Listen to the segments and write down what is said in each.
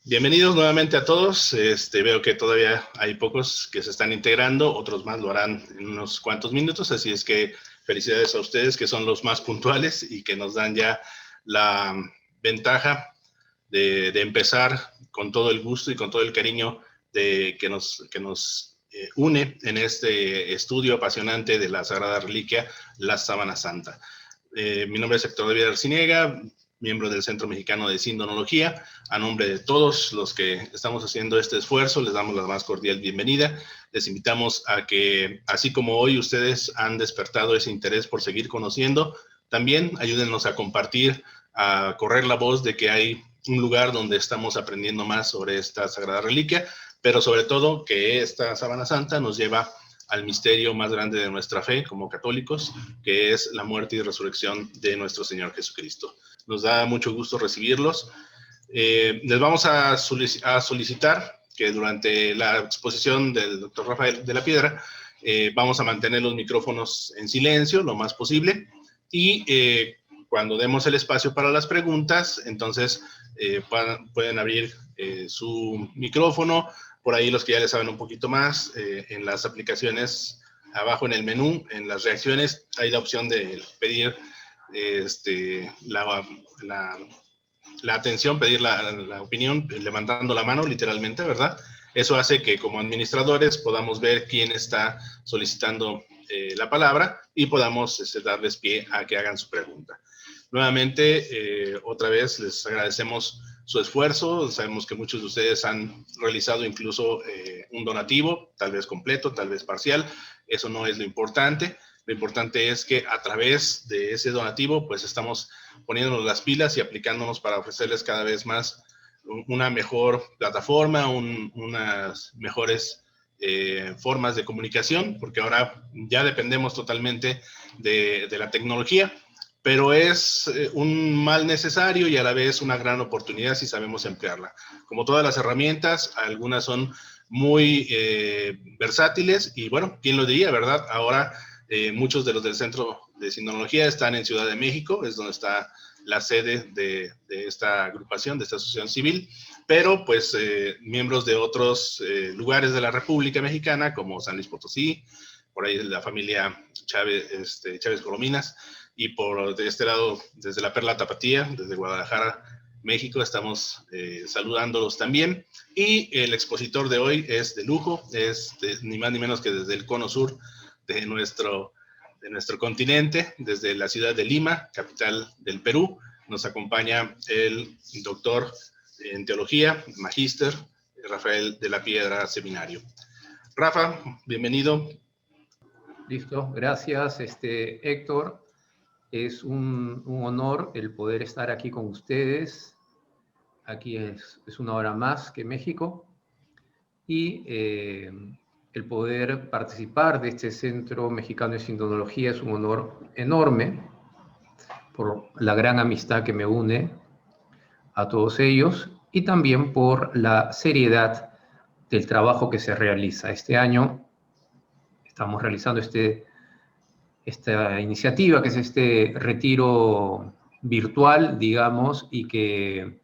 Bienvenidos nuevamente a todos. Veo que todavía hay pocos que se están integrando, otros más lo harán en unos cuantos minutos, así es que felicidades a ustedes que son los más puntuales y que nos dan ya la ventaja de empezar con todo el gusto y con todo el cariño que nos une en este estudio apasionante de la Sagrada Reliquia, la Sábana Santa. Mi nombre es Héctor David Arciniega, miembro del Centro Mexicano de Sindonología. A nombre de todos los que estamos haciendo este esfuerzo, les damos la más cordial bienvenida. Les invitamos a que, así como hoy ustedes han despertado ese interés por seguir conociendo, también ayúdennos a compartir, a correr la voz de que hay un lugar donde estamos aprendiendo más sobre esta Sagrada Reliquia, pero sobre todo que esta Sábana Santa nos lleva al misterio más grande de nuestra fe como católicos, que es la muerte y resurrección de nuestro Señor Jesucristo. Nos da mucho gusto recibirlos. Les vamos a solicitar que durante la exposición del doctor Rafael de la Piedra vamos a mantener los micrófonos en silencio lo más posible y cuando demos el espacio para las preguntas, entonces pueden abrir su micrófono. Por ahí los que ya le saben un poquito más, en las aplicaciones, abajo en el menú, en las reacciones, hay la opción de pedir la atención, pedir la opinión, levantando la mano, literalmente, ¿verdad? Eso hace que como administradores podamos ver quién está solicitando la palabra y podamos darles pie a que hagan su pregunta. Nuevamente, otra vez les agradecemos su esfuerzo. Sabemos que muchos de ustedes han realizado incluso un donativo, tal vez completo, tal vez parcial. Eso no es lo importante. Lo importante es que a través de ese donativo, pues estamos poniéndonos las pilas y aplicándonos para ofrecerles cada vez más una mejor plataforma, unas mejores formas de comunicación, porque ahora ya dependemos totalmente de la tecnología, pero es un mal necesario y a la vez una gran oportunidad si sabemos emplearla. Como todas las herramientas, algunas son muy versátiles y bueno, ¿quién lo diría, verdad? Ahora muchos de los del Centro de Sindonología están en Ciudad de México, es donde está la sede de esta agrupación, de esta asociación civil, pero pues miembros de otros lugares de la República Mexicana, como San Luis Potosí, por ahí la familia Chávez Colominas, y por de este lado, desde la Perla Tapatía, desde Guadalajara, México, estamos saludándolos también. Y el expositor de hoy es de lujo, es ni más ni menos que desde el cono sur de nuestro continente, desde la ciudad de Lima, capital del Perú. Nos acompaña el doctor en teología, magíster, Rafael de la Piedra Seminario. Rafa, bienvenido. Listo, gracias Héctor. Es un honor el poder estar aquí con ustedes. Aquí es una hora más que México. Y el poder participar de este Centro Mexicano de Sindonología es un honor enorme por la gran amistad que me une a todos ellos y también por la seriedad del trabajo que se realiza. Este año estamos realizando esta iniciativa, que es este retiro virtual, digamos, y que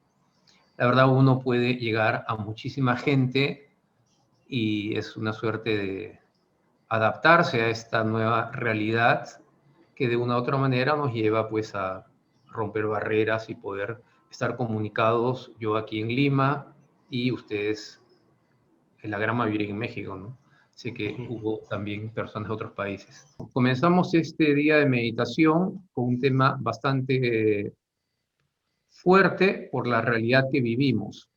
la verdad uno puede llegar a muchísima gente y es una suerte de adaptarse a esta nueva realidad que de una u otra manera nos lleva pues a romper barreras y poder estar comunicados, yo aquí en Lima y ustedes en la gran mayoría en México, ¿no? Sé que hubo también personas de otros países. Comenzamos este día de meditación con un tema bastante fuerte por la realidad que vivimos.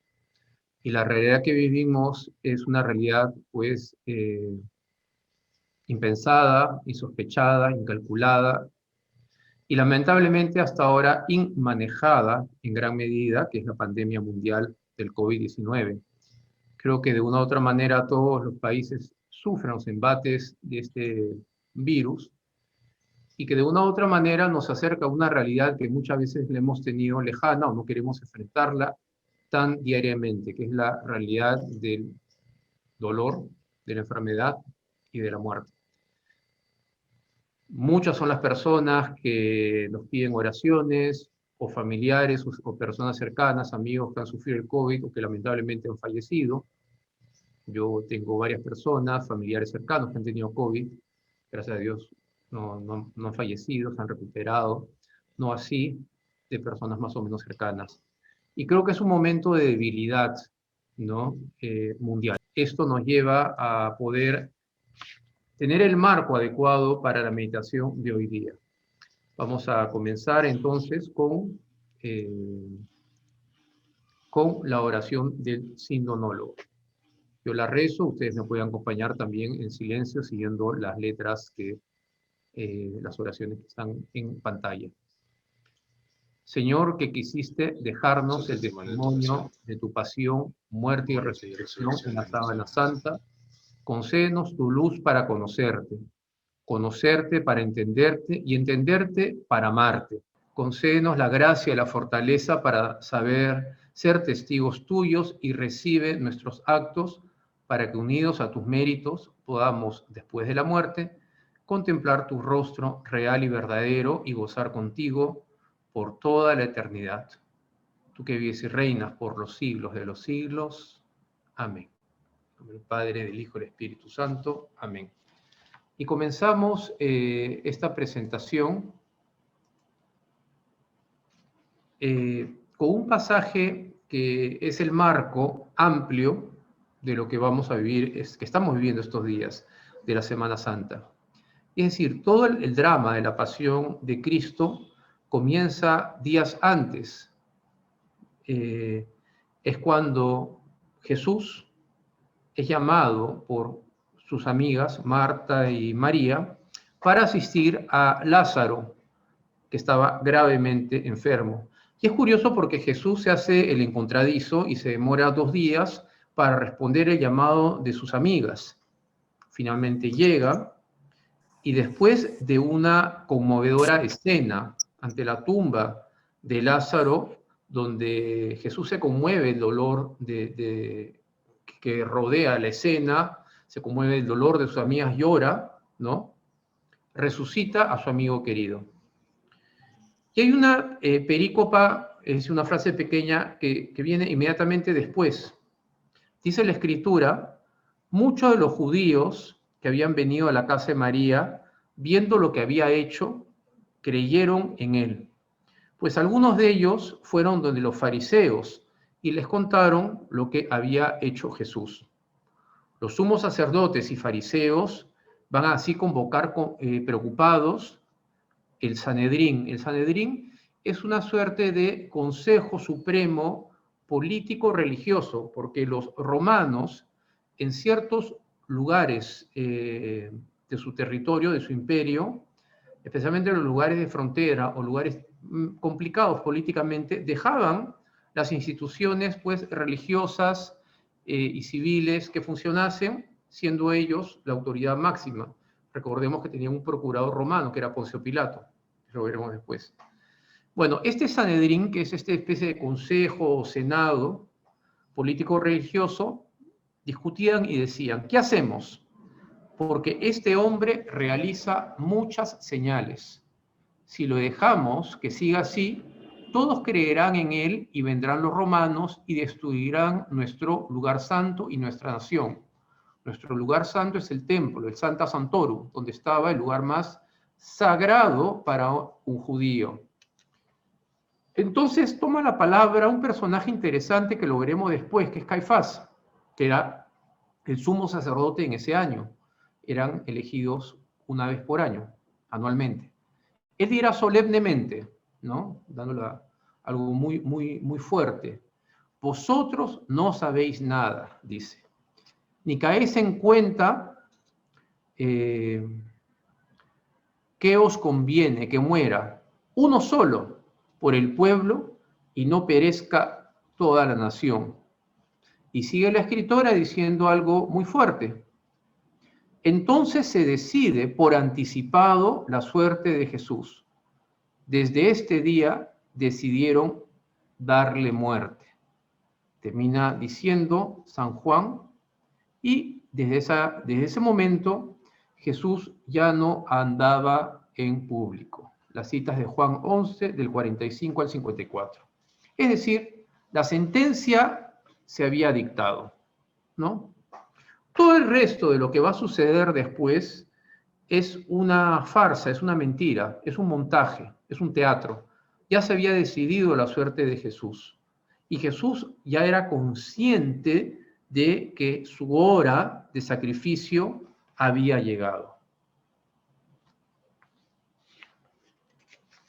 Y la realidad que vivimos es una realidad, pues, impensada, insospechada, incalculada y lamentablemente hasta ahora inmanejada en gran medida, que es la pandemia mundial del COVID-19. Creo que de una u otra manera todos los países sufren los embates de este virus y que de una u otra manera nos acerca a una realidad que muchas veces le hemos tenido lejana o no queremos enfrentarla tan diariamente, que es la realidad del dolor, de la enfermedad y de la muerte. Muchas son las personas que nos piden oraciones o familiares o personas cercanas, amigos que han sufrido el COVID o que lamentablemente han fallecido. Yo tengo varias personas, familiares cercanos que han tenido COVID, gracias a Dios no han fallecido, se han recuperado, no así de personas más o menos cercanas. Y creo que es un momento de debilidad, ¿no? Mundial. Esto nos lleva a poder tener el marco adecuado para la meditación de hoy día. Vamos a comenzar entonces con la oración del sindonólogo. Yo la rezo, ustedes me pueden acompañar también en silencio, siguiendo las letras las oraciones que están en pantalla. Señor, que quisiste dejarnos el testimonio de tu pasión, muerte y resurrección en la sábana santa, concédenos tu luz para conocerte para entenderte y entenderte para amarte. Concédenos la gracia y la fortaleza para saber ser testigos tuyos y recibe nuestros actos para que unidos a tus méritos podamos, después de la muerte, contemplar tu rostro real y verdadero y gozar contigo por toda la eternidad. Tú que vives y reinas por los siglos de los siglos. Amén. En nombre del Padre, del Hijo y del Espíritu Santo. Amén. Y comenzamos esta presentación con un pasaje que es el marco amplio de lo que vamos a vivir, que estamos viviendo estos días de la Semana Santa. Es decir, todo el drama de la pasión de Cristo comienza días antes. Es cuando Jesús es llamado por sus amigas, Marta y María, para asistir a Lázaro, que estaba gravemente enfermo. Y es curioso porque Jesús se hace el encontradizo y se demora 2 días para responder el llamado de sus amigas. Finalmente llega y después de una conmovedora escena ante la tumba de Lázaro, donde Jesús se conmueve el dolor que rodea la escena, se conmueve el dolor de sus amigas, llora, ¿no? Resucita a su amigo querido. Y hay una perícopa, es una frase pequeña que viene inmediatamente después. Dice la Escritura, muchos de los judíos que habían venido a la casa de María, viendo lo que había hecho, creyeron en él. Pues algunos de ellos fueron donde los fariseos y les contaron lo que había hecho Jesús. Los sumos sacerdotes y fariseos van así convocar preocupados el Sanedrín. El Sanedrín es una suerte de consejo supremo político-religioso, porque los romanos en ciertos lugares de su territorio, de su imperio, especialmente en los lugares de frontera o lugares complicados políticamente, dejaban las instituciones pues, religiosas y civiles que funcionasen, siendo ellos la autoridad máxima. Recordemos que tenían un procurador romano, que era Poncio Pilato. Lo veremos después. Bueno, este Sanedrín, que es esta especie de consejo o senado político-religioso, discutían y decían, ¿qué hacemos? Porque este hombre realiza muchas señales. Si lo dejamos que siga así, todos creerán en él y vendrán los romanos y destruirán nuestro lugar santo y nuestra nación. Nuestro lugar santo es el templo, el Sancta Sanctorum, donde estaba el lugar más sagrado para un judío. Entonces toma la palabra un personaje interesante que lo veremos después, que es Caifás, que era el sumo sacerdote en ese año. Eran elegidos una vez por año, anualmente. Él dirá solemnemente, ¿no? Dándole algo muy fuerte. Vosotros no sabéis nada, dice. Ni caéis en cuenta que os conviene que muera uno solo por el pueblo y no perezca toda la nación. Y sigue la escritora diciendo algo muy fuerte. Entonces se decide por anticipado la suerte de Jesús. Desde este día decidieron darle muerte. Termina diciendo San Juan, y desde ese momento Jesús ya no andaba en público. Las citas de Juan 11, del 45 al 54. Es decir, la sentencia se había dictado, ¿no? Todo el resto de lo que va a suceder después es una farsa, es una mentira, es un montaje, es un teatro. Ya se había decidido la suerte de Jesús. Y Jesús ya era consciente de que su hora de sacrificio había llegado.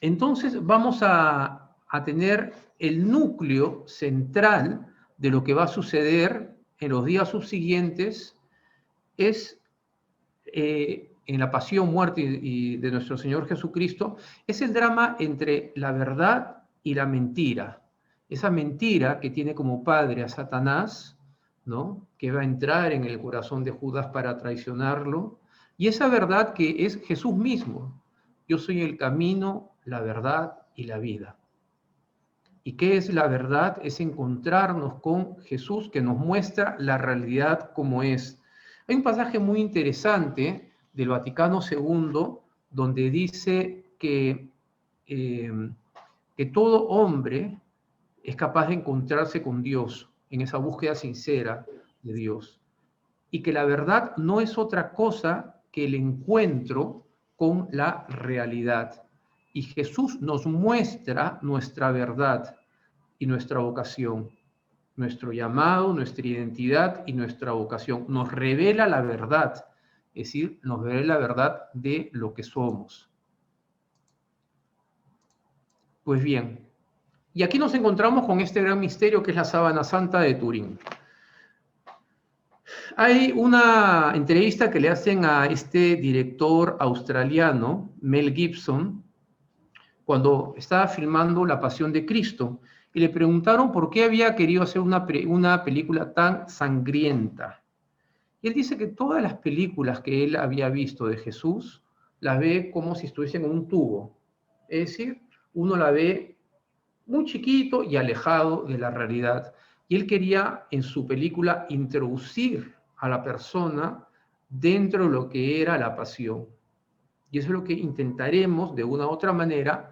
Entonces vamos a tener el núcleo central de lo que va a suceder en los días subsiguientes, es en la pasión, muerte y de nuestro Señor Jesucristo, es el drama entre la verdad y la mentira. Esa mentira que tiene como padre a Satanás, ¿no? Que va a entrar en el corazón de Judas para traicionarlo, y esa verdad que es Jesús mismo. Yo soy el camino, la verdad y la vida. ¿Y qué es la verdad? Es encontrarnos con Jesús, que nos muestra la realidad como es. Hay un pasaje muy interesante del Vaticano II donde dice que todo hombre es capaz de encontrarse con Dios en esa búsqueda sincera de Dios, y que la verdad no es otra cosa que el encuentro con la realidad. Y Jesús nos muestra nuestra verdad y nuestra vocación, nuestro llamado, nuestra identidad y nuestra vocación. Nos revela la verdad, es decir, nos revela la verdad de lo que somos. Pues bien, y aquí nos encontramos con este gran misterio que es la Sábana Santa de Turín. Hay una entrevista que le hacen a este director australiano, Mel Gibson, cuando estaba filmando La Pasión de Cristo, y le preguntaron por qué había querido hacer una película tan sangrienta. Y él dice que todas las películas que él había visto de Jesús, las ve como si estuviesen en un tubo. Es decir, uno la ve muy chiquito y alejado de la realidad. Y él quería en su película introducir a la persona dentro de lo que era la pasión. Y eso es lo que intentaremos de una u otra manera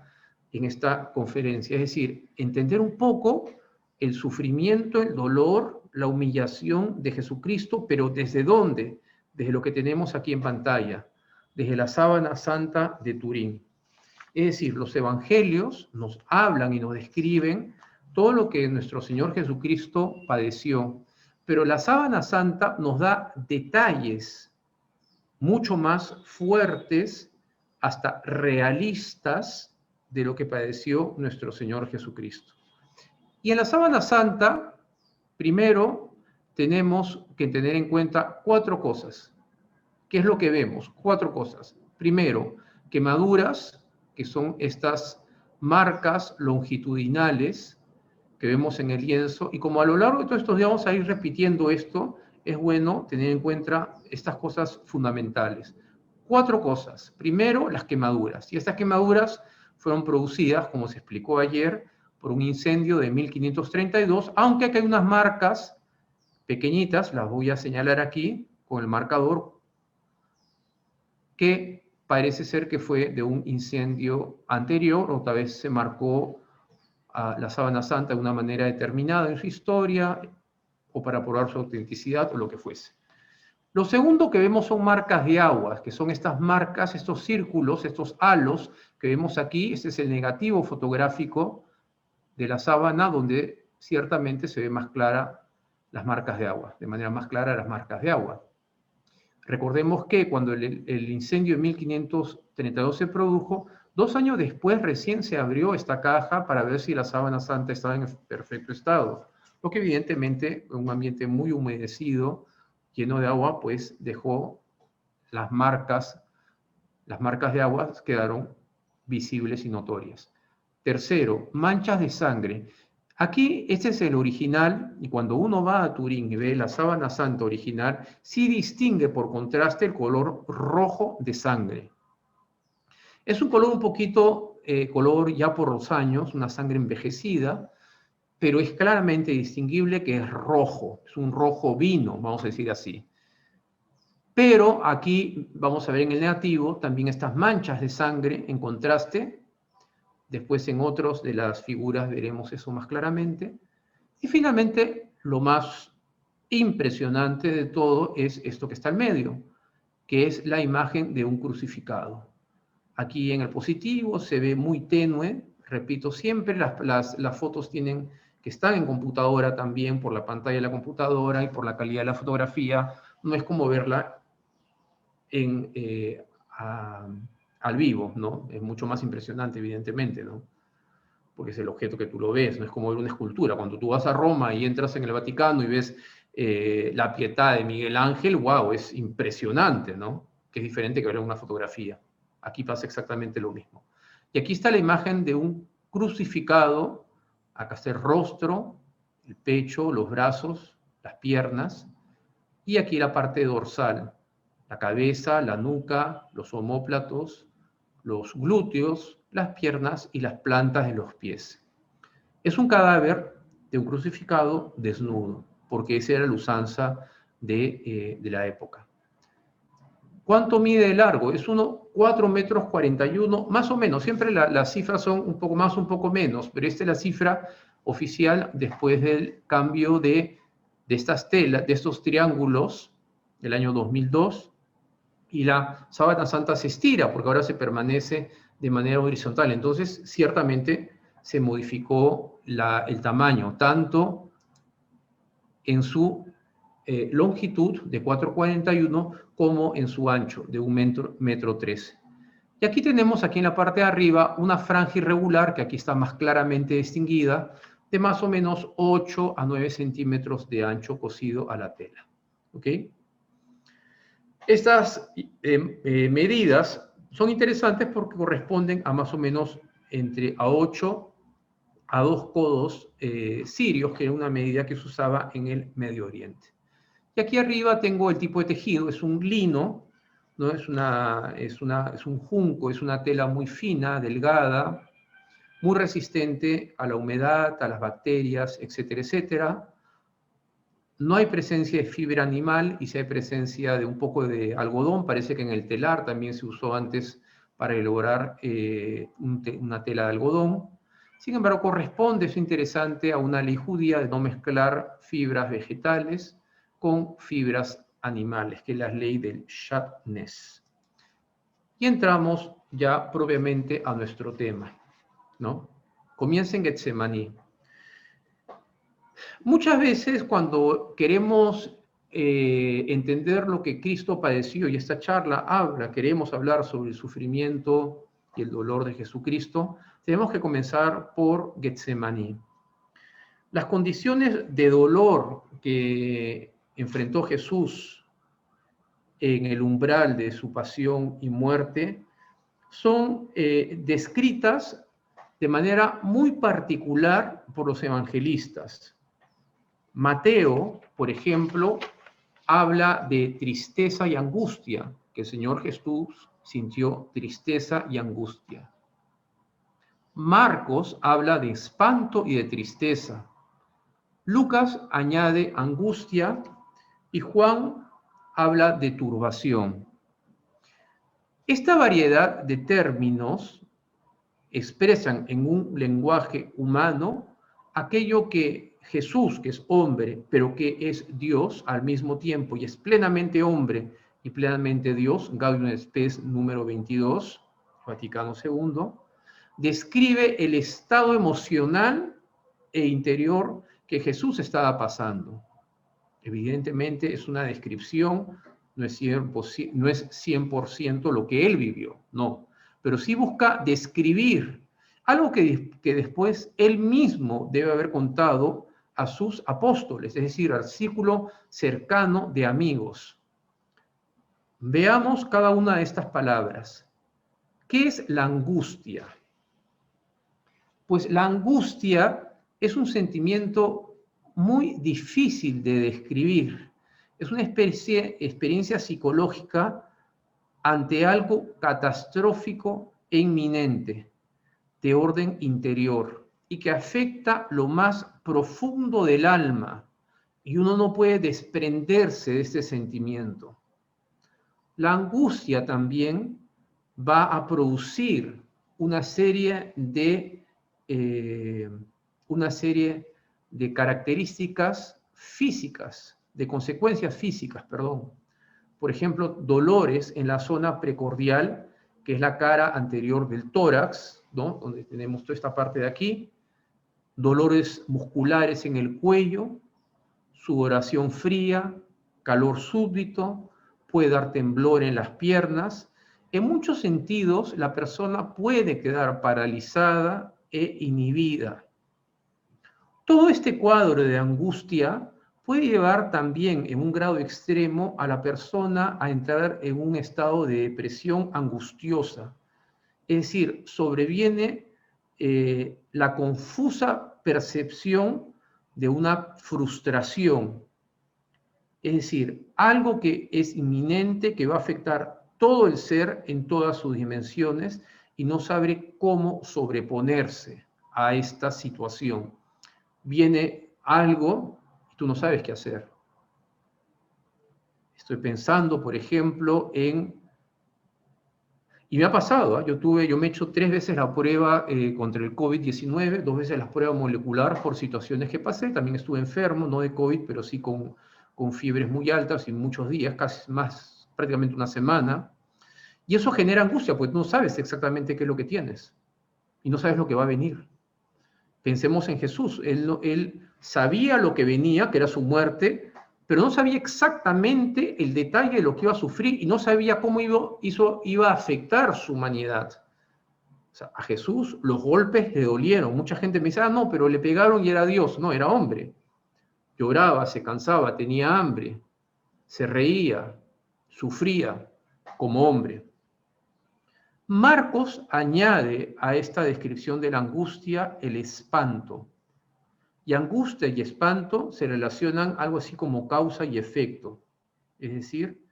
en esta conferencia, es decir, entender un poco el sufrimiento, el dolor, la humillación de Jesucristo, pero ¿desde dónde? Desde lo que tenemos aquí en pantalla, desde la Sábana Santa de Turín. Es decir, los evangelios nos hablan y nos describen todo lo que nuestro Señor Jesucristo padeció, pero la Sábana Santa nos da detalles mucho más fuertes, hasta realistas, de lo que padeció nuestro Señor Jesucristo. Y en la Sábana Santa, primero, tenemos que tener en cuenta 4 cosas. ¿Qué es lo que vemos? 4 cosas. Primero, quemaduras, que son estas marcas longitudinales que vemos en el lienzo, y como a lo largo de todos estos días vamos a ir repitiendo esto, es bueno tener en cuenta estas cosas fundamentales. 4 cosas. Primero, las quemaduras. Y estas quemaduras fueron producidas, como se explicó ayer, por un incendio de 1532, aunque aquí hay unas marcas pequeñitas, las voy a señalar aquí con el marcador, que parece ser que fue de un incendio anterior, o tal vez se marcó a la Sábana Santa de una manera determinada en su historia, o para probar su autenticidad, o lo que fuese. Lo segundo que vemos son marcas de agua, que son estas marcas, estos círculos, estos halos que vemos aquí. Este es el negativo fotográfico de la sábana, donde ciertamente se ve más clara las marcas de agua, de manera más clara las marcas de agua. Recordemos que cuando el incendio de 1532 se produjo, 2 años después recién se abrió esta caja para ver si la Sábana Santa estaba en perfecto estado, lo que evidentemente en un ambiente muy humedecido, lleno de agua, pues dejó las marcas de agua quedaron visibles y notorias. Tercero, manchas de sangre. Aquí este es el original, y cuando uno va a Turín y ve la Sábana Santa original, sí distingue por contraste el color rojo de sangre. Es un color un poquito, color ya por los años, una sangre envejecida, pero es claramente distinguible que es rojo, es un rojo vino, vamos a decir así. Pero aquí vamos a ver en el negativo también estas manchas de sangre en contraste Después en otros de las figuras veremos eso más claramente. Y finalmente, lo más impresionante de todo es esto que está al medio, que es la imagen de un crucificado. Aquí en el positivo se ve muy tenue, repito, siempre las fotos que están en computadora también, por la pantalla de la computadora y por la calidad de la fotografía, no es como verla al vivo, ¿no? Es mucho más impresionante, evidentemente, ¿no? Porque es el objeto que tú lo ves, no es como ver una escultura. Cuando tú vas a Roma y entras en el Vaticano y ves la Pietà de Miguel Ángel, wow, es impresionante, ¿no? Que es diferente que ver una fotografía. Aquí pasa exactamente lo mismo. Y aquí está la imagen de un crucificado, acá está el rostro, el pecho, los brazos, las piernas, y aquí la parte dorsal, la cabeza, la nuca, los omóplatos, los glúteos, las piernas y las plantas de los pies. Es un cadáver de un crucificado desnudo, porque esa era la usanza de la época. ¿Cuánto mide de largo? Es 4 metros 41, más o menos. Siempre las cifras son un poco más, un poco menos, pero esta es la cifra oficial después del cambio de estas telas, de estos triángulos del año 2002, y la sábana santa se estira porque ahora se permanece de manera horizontal. Entonces, ciertamente se modificó el tamaño, tanto en su longitud de 4,41 como en su ancho de 1,13 m. Y aquí tenemos, aquí en la parte de arriba, una franja irregular que aquí está más claramente distinguida, de más o menos 8 a 9 centímetros de ancho cosido a la tela. ¿Ok? Estas medidas son interesantes porque corresponden a más o menos entre a 8 a 2 codos sirios, que era una medida que se usaba en el Medio Oriente. Y aquí arriba tengo el tipo de tejido, es un lino, ¿no? Es un junco, es una tela muy fina, delgada, muy resistente a la humedad, a las bacterias, etcétera, etcétera. No hay presencia de fibra animal y sí hay presencia de un poco de algodón. Parece que en el telar también se usó antes para elaborar una tela de algodón. Sin embargo, corresponde, es interesante, a una ley judía de no mezclar fibras vegetales con fibras animales, que es la ley del Shatnez. Y entramos ya propiamente a nuestro tema, ¿no? Comienza en Getsemaní. Muchas veces cuando queremos entender lo que Cristo padeció, y esta charla queremos hablar sobre el sufrimiento y el dolor de Jesucristo, tenemos que comenzar por Getsemaní. Las condiciones de dolor que enfrentó Jesús en el umbral de su pasión y muerte son descritas de manera muy particular por los evangelistas. Mateo, por ejemplo, habla de tristeza y angustia, que el Señor Jesús sintió tristeza y angustia. Marcos habla de espanto y de tristeza. Lucas añade angustia y Juan habla de turbación. Esta variedad de términos expresan en un lenguaje humano aquello que Jesús, que es hombre, pero que es Dios al mismo tiempo, y es plenamente hombre y plenamente Dios, Gaudium et Spes número 22, Vaticano II, describe el estado emocional e interior que Jesús estaba pasando. Evidentemente es una descripción, no es 100% lo que él vivió, no, pero sí busca describir algo que después él mismo debe haber contado a sus apóstoles, es decir, al círculo cercano de amigos. Veamos cada una de estas palabras. ¿Qué es la angustia? Pues la angustia es un sentimiento muy difícil de describir. Es una experiencia psicológica ante algo catastrófico e inminente, de orden interior, y que afecta lo más profundo del alma, y uno no puede desprenderse de este sentimiento. La angustia también va a producir una serie de características físicas, de consecuencias físicas, perdón. Por ejemplo, dolores en la zona precordial, que es la cara anterior del tórax, ¿no? Donde tenemos toda esta parte de aquí, dolores musculares en el cuello, sudoración fría, calor súbito, puede dar temblor en las piernas. En muchos sentidos, la persona puede quedar paralizada e inhibida. Todo este cuadro de angustia puede llevar también en un grado extremo a la persona a entrar en un estado de depresión angustiosa. Es decir, sobreviene la confusa percepción de una frustración. Es decir, algo que es inminente, que va a afectar todo el ser en todas sus dimensiones y no sabe cómo sobreponerse a esta situación. Viene algo y tú no sabes qué hacer. Estoy pensando, por ejemplo, y me ha pasado, yo me he hecho 3 veces la prueba contra el COVID-19, 2 veces la prueba molecular por situaciones que pasé. También estuve enfermo, no de COVID, pero sí con fiebres muy altas y muchos días, casi más, prácticamente una semana. Y eso genera angustia, porque tú no sabes exactamente qué es lo que tienes y no sabes lo que va a venir. Pensemos en Jesús. Él sabía lo que venía, que era su muerte, pero no sabía exactamente el detalle de lo que iba a sufrir y no sabía cómo iba a afectar su humanidad. O sea, a Jesús los golpes le dolieron. Mucha gente me dice, no, pero le pegaron y era Dios. No, era hombre. Lloraba, se cansaba, tenía hambre, se reía, sufría como hombre. Marcos añade a esta descripción de la angustia el espanto. Y angustia y espanto se relacionan algo así como causa y efecto. Es decir,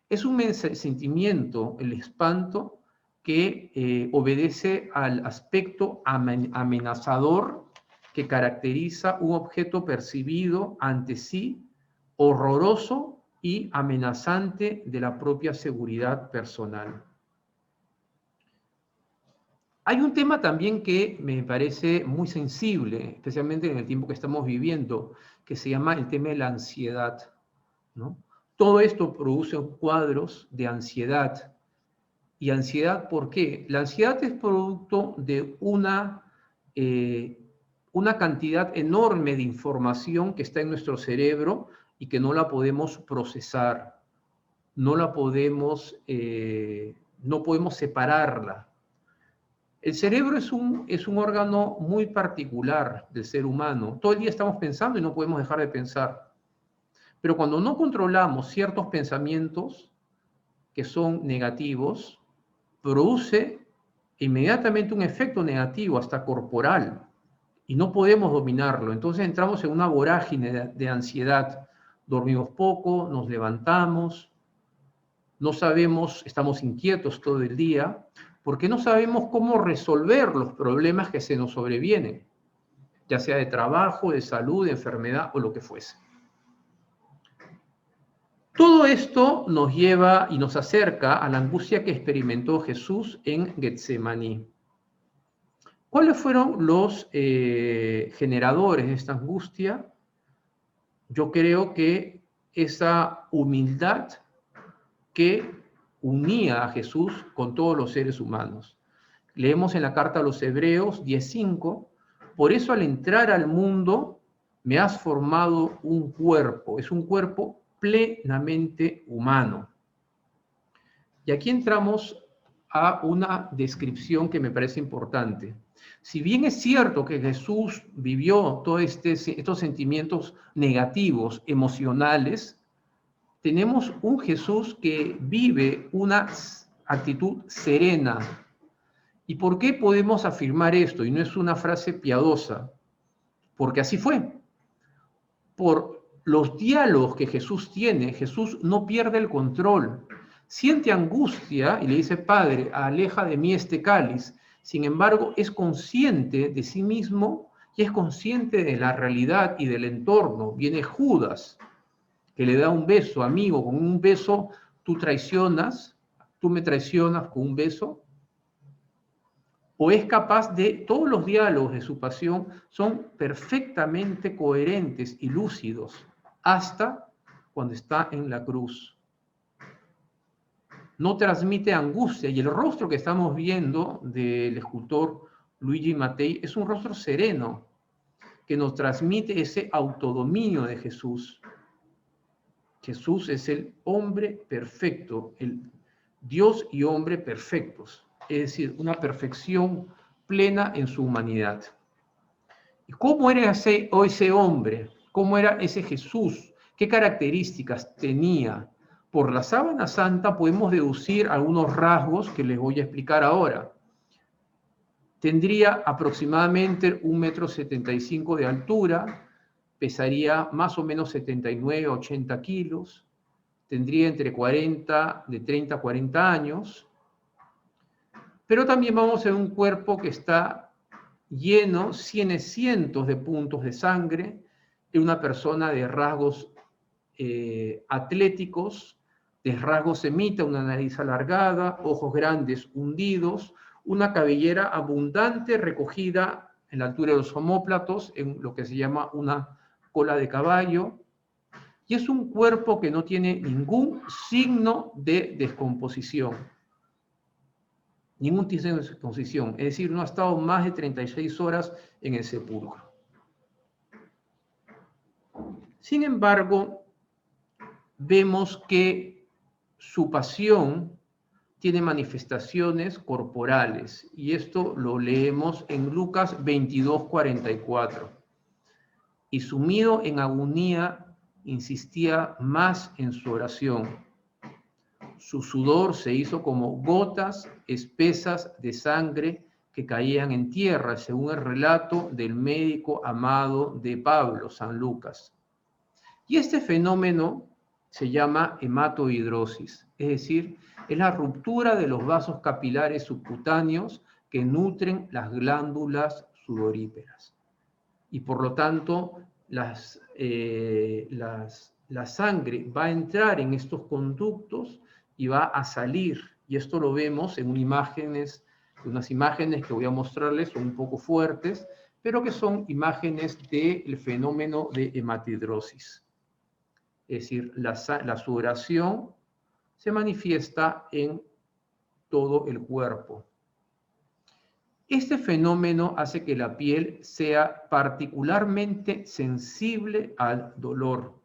es un sentimiento, el espanto, que obedece al aspecto amenazador que caracteriza un objeto percibido ante sí, horroroso y amenazante de la propia seguridad personal. Hay un tema también que me parece muy sensible, especialmente en el tiempo que estamos viviendo, que se llama el tema de la ansiedad, ¿no? Todo esto produce cuadros de ansiedad. ¿Y ansiedad por qué? La ansiedad es producto de una cantidad enorme de información que está en nuestro cerebro y que no la podemos procesar, no podemos separarla. El cerebro es un órgano muy particular del ser humano. Todo el día estamos pensando y no podemos dejar de pensar. Pero cuando no controlamos ciertos pensamientos que son negativos, produce inmediatamente un efecto negativo, hasta corporal, y no podemos dominarlo. Entonces entramos en una vorágine de ansiedad. Dormimos poco, nos levantamos, no sabemos, estamos inquietos todo el día, porque no sabemos cómo resolver los problemas que se nos sobrevienen, ya sea de trabajo, de salud, de enfermedad o lo que fuese. Todo esto nos lleva y nos acerca a la angustia que experimentó Jesús en Getsemaní. ¿Cuáles fueron los generadores de esta angustia? Yo creo que esa humildad que unía a Jesús con todos los seres humanos. Leemos en la carta a los Hebreos 10:5, por eso al entrar al mundo me has formado un cuerpo, es un cuerpo plenamente humano. Y aquí entramos a una descripción que me parece importante. Si bien es cierto que Jesús vivió todos estos sentimientos negativos, emocionales, tenemos un Jesús que vive una actitud serena. ¿Y por qué podemos afirmar esto? Y no es una frase piadosa, porque así fue. Por los diálogos que Jesús tiene, Jesús no pierde el control. Siente angustia y le dice, Padre, aleja de mí este cáliz. Sin embargo, es consciente de sí mismo y es consciente de la realidad y del entorno. Viene Judas, que le da un beso, amigo, con un beso tú me traicionas con un beso. o es capaz de, todos los diálogos de su pasión son perfectamente coherentes y lúcidos, hasta cuando está en la cruz. No transmite angustia, y el rostro que estamos viendo del escultor Luigi Mattei es un rostro sereno, que nos transmite ese autodominio de Jesús. Jesús es el hombre perfecto, el Dios y hombre perfectos, es decir, una perfección plena en su humanidad. ¿Y cómo era ese hombre? ¿Cómo era ese Jesús? ¿Qué características tenía? Por la sábana santa podemos deducir algunos rasgos que les voy a explicar ahora. Tendría aproximadamente 1,75 m de altura, pesaría más o menos 79 a 80 kilos, tendría entre 30 a 40 años, pero también vamos a ver un cuerpo que está lleno, tiene cientos de puntos de sangre, de una persona de rasgos atléticos, de rasgos semita, una nariz alargada, ojos grandes hundidos, una cabellera abundante recogida en la altura de los omóplatos, en lo que se llama una cola de caballo, y es un cuerpo que no tiene ningún signo de descomposición. Ningún signo de descomposición, es decir, no ha estado más de 36 horas en el sepulcro. Sin embargo, vemos que su pasión tiene manifestaciones corporales, y esto lo leemos en Lucas 22:44. Y sumido en agonía, insistía más en su oración. Su sudor se hizo como gotas espesas de sangre que caían en tierra, según el relato del médico amado de Pablo, San Lucas. Y este fenómeno se llama hematohidrosis, es decir, es la ruptura de los vasos capilares subcutáneos que nutren las glándulas sudoríparas. Y por lo tanto, la sangre va a entrar en estos conductos y va a salir. Y esto lo vemos en unas imágenes que voy a mostrarles, son un poco fuertes, pero que son imágenes del fenómeno de hematohidrosis. Es decir, la sudoración se manifiesta en todo el cuerpo. Este fenómeno hace que la piel sea particularmente sensible al dolor.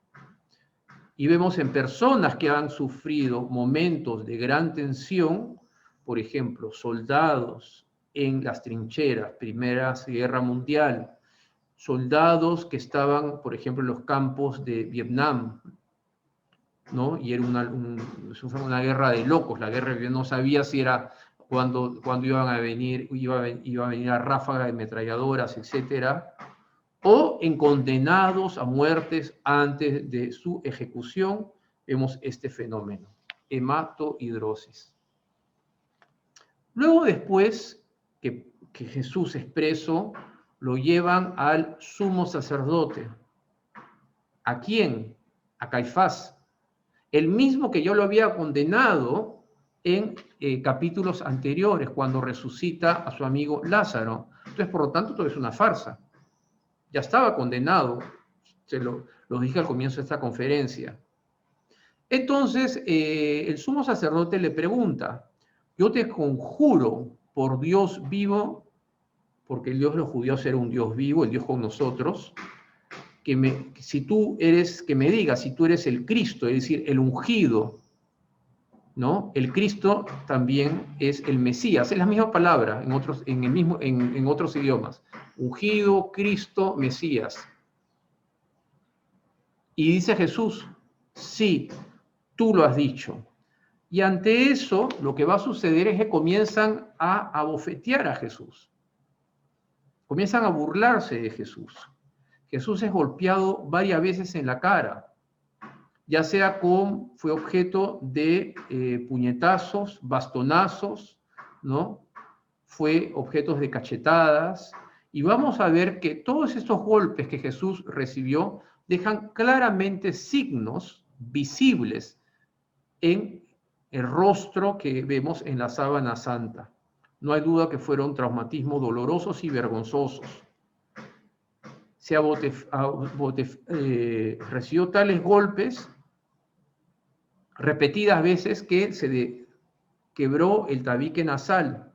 Y vemos en personas que han sufrido momentos de gran tensión, por ejemplo, soldados en las trincheras, Primera Guerra Mundial, soldados que estaban, por ejemplo, en los campos de Vietnam, ¿no? Y era una guerra de locos, la guerra que no sabía si era cuando iba a venir a ráfaga de ametralladoras, etcétera, o en condenados a muertes antes de su ejecución, vemos este fenómeno, hematohidrosis. Luego, después que Jesús es preso, lo llevan al sumo sacerdote. ¿A quién? A Caifás, el mismo que yo lo había condenado en capítulos anteriores, cuando resucita a su amigo Lázaro. Entonces, por lo tanto, todo es una farsa. Ya estaba condenado, lo dije al comienzo de esta conferencia. Entonces, el sumo sacerdote le pregunta: yo te conjuro por Dios vivo, porque el Dios de los judíos era un Dios vivo, el Dios con nosotros, que me digas si tú eres el Cristo, es decir, el ungido, ¿no? El Cristo también es el Mesías, es la misma palabra en otros idiomas. Ungido, Cristo, Mesías. Y dice Jesús: sí, tú lo has dicho. Y ante eso, lo que va a suceder es que comienzan a abofetear a Jesús. Comienzan a burlarse de Jesús. Jesús es golpeado varias veces en la cara, ya sea fue objeto de puñetazos, bastonazos, ¿no? Fue objeto de cachetadas, y vamos a ver que todos estos golpes que Jesús recibió dejan claramente signos visibles en el rostro que vemos en la sábana santa. No hay duda que fueron traumatismos dolorosos y vergonzosos. Recibió tales golpes repetidas veces que se quebró el tabique nasal.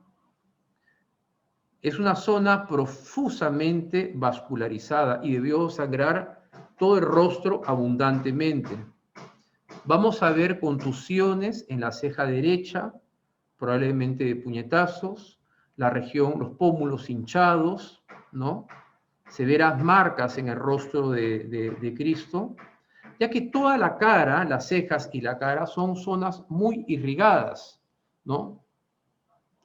Es una zona profusamente vascularizada y debió sangrar todo el rostro abundantemente. Vamos a ver contusiones en la ceja derecha, probablemente de puñetazos, la región, los pómulos hinchados, ¿no? Severas marcas en el rostro de Cristo, ya que toda la cara, las cejas y la cara son zonas muy irrigadas, ¿no?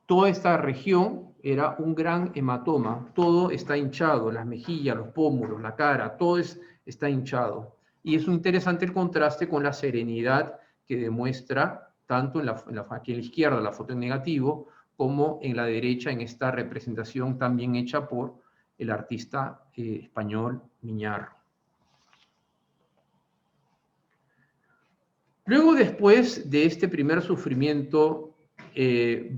Toda esta región era un gran hematoma, todo está hinchado, las mejillas, los pómulos, la cara, todo está hinchado. Y es interesante el contraste con la serenidad que demuestra tanto aquí en la izquierda, la foto en negativo, como en la derecha, en esta representación también hecha por el artista español Miñarro. Luego, después de este primer sufrimiento,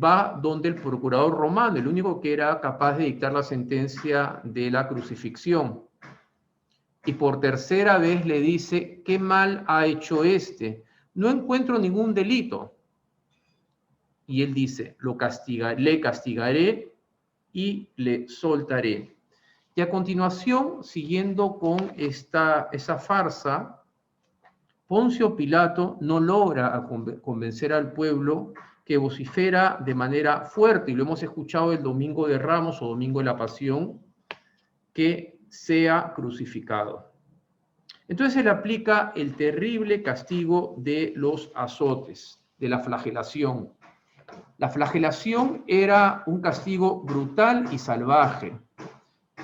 va donde el procurador romano, el único que era capaz de dictar la sentencia de la crucifixión. Y por tercera vez le dice, ¿qué mal ha hecho este? No encuentro ningún delito. Y él dice, le castigaré y le soltaré. Y a continuación, siguiendo con esa farsa, Poncio Pilato no logra convencer al pueblo que vocifera de manera fuerte, y lo hemos escuchado el Domingo de Ramos o Domingo de la Pasión, que sea crucificado. Entonces se le aplica el terrible castigo de los azotes, de la flagelación. La flagelación era un castigo brutal y salvaje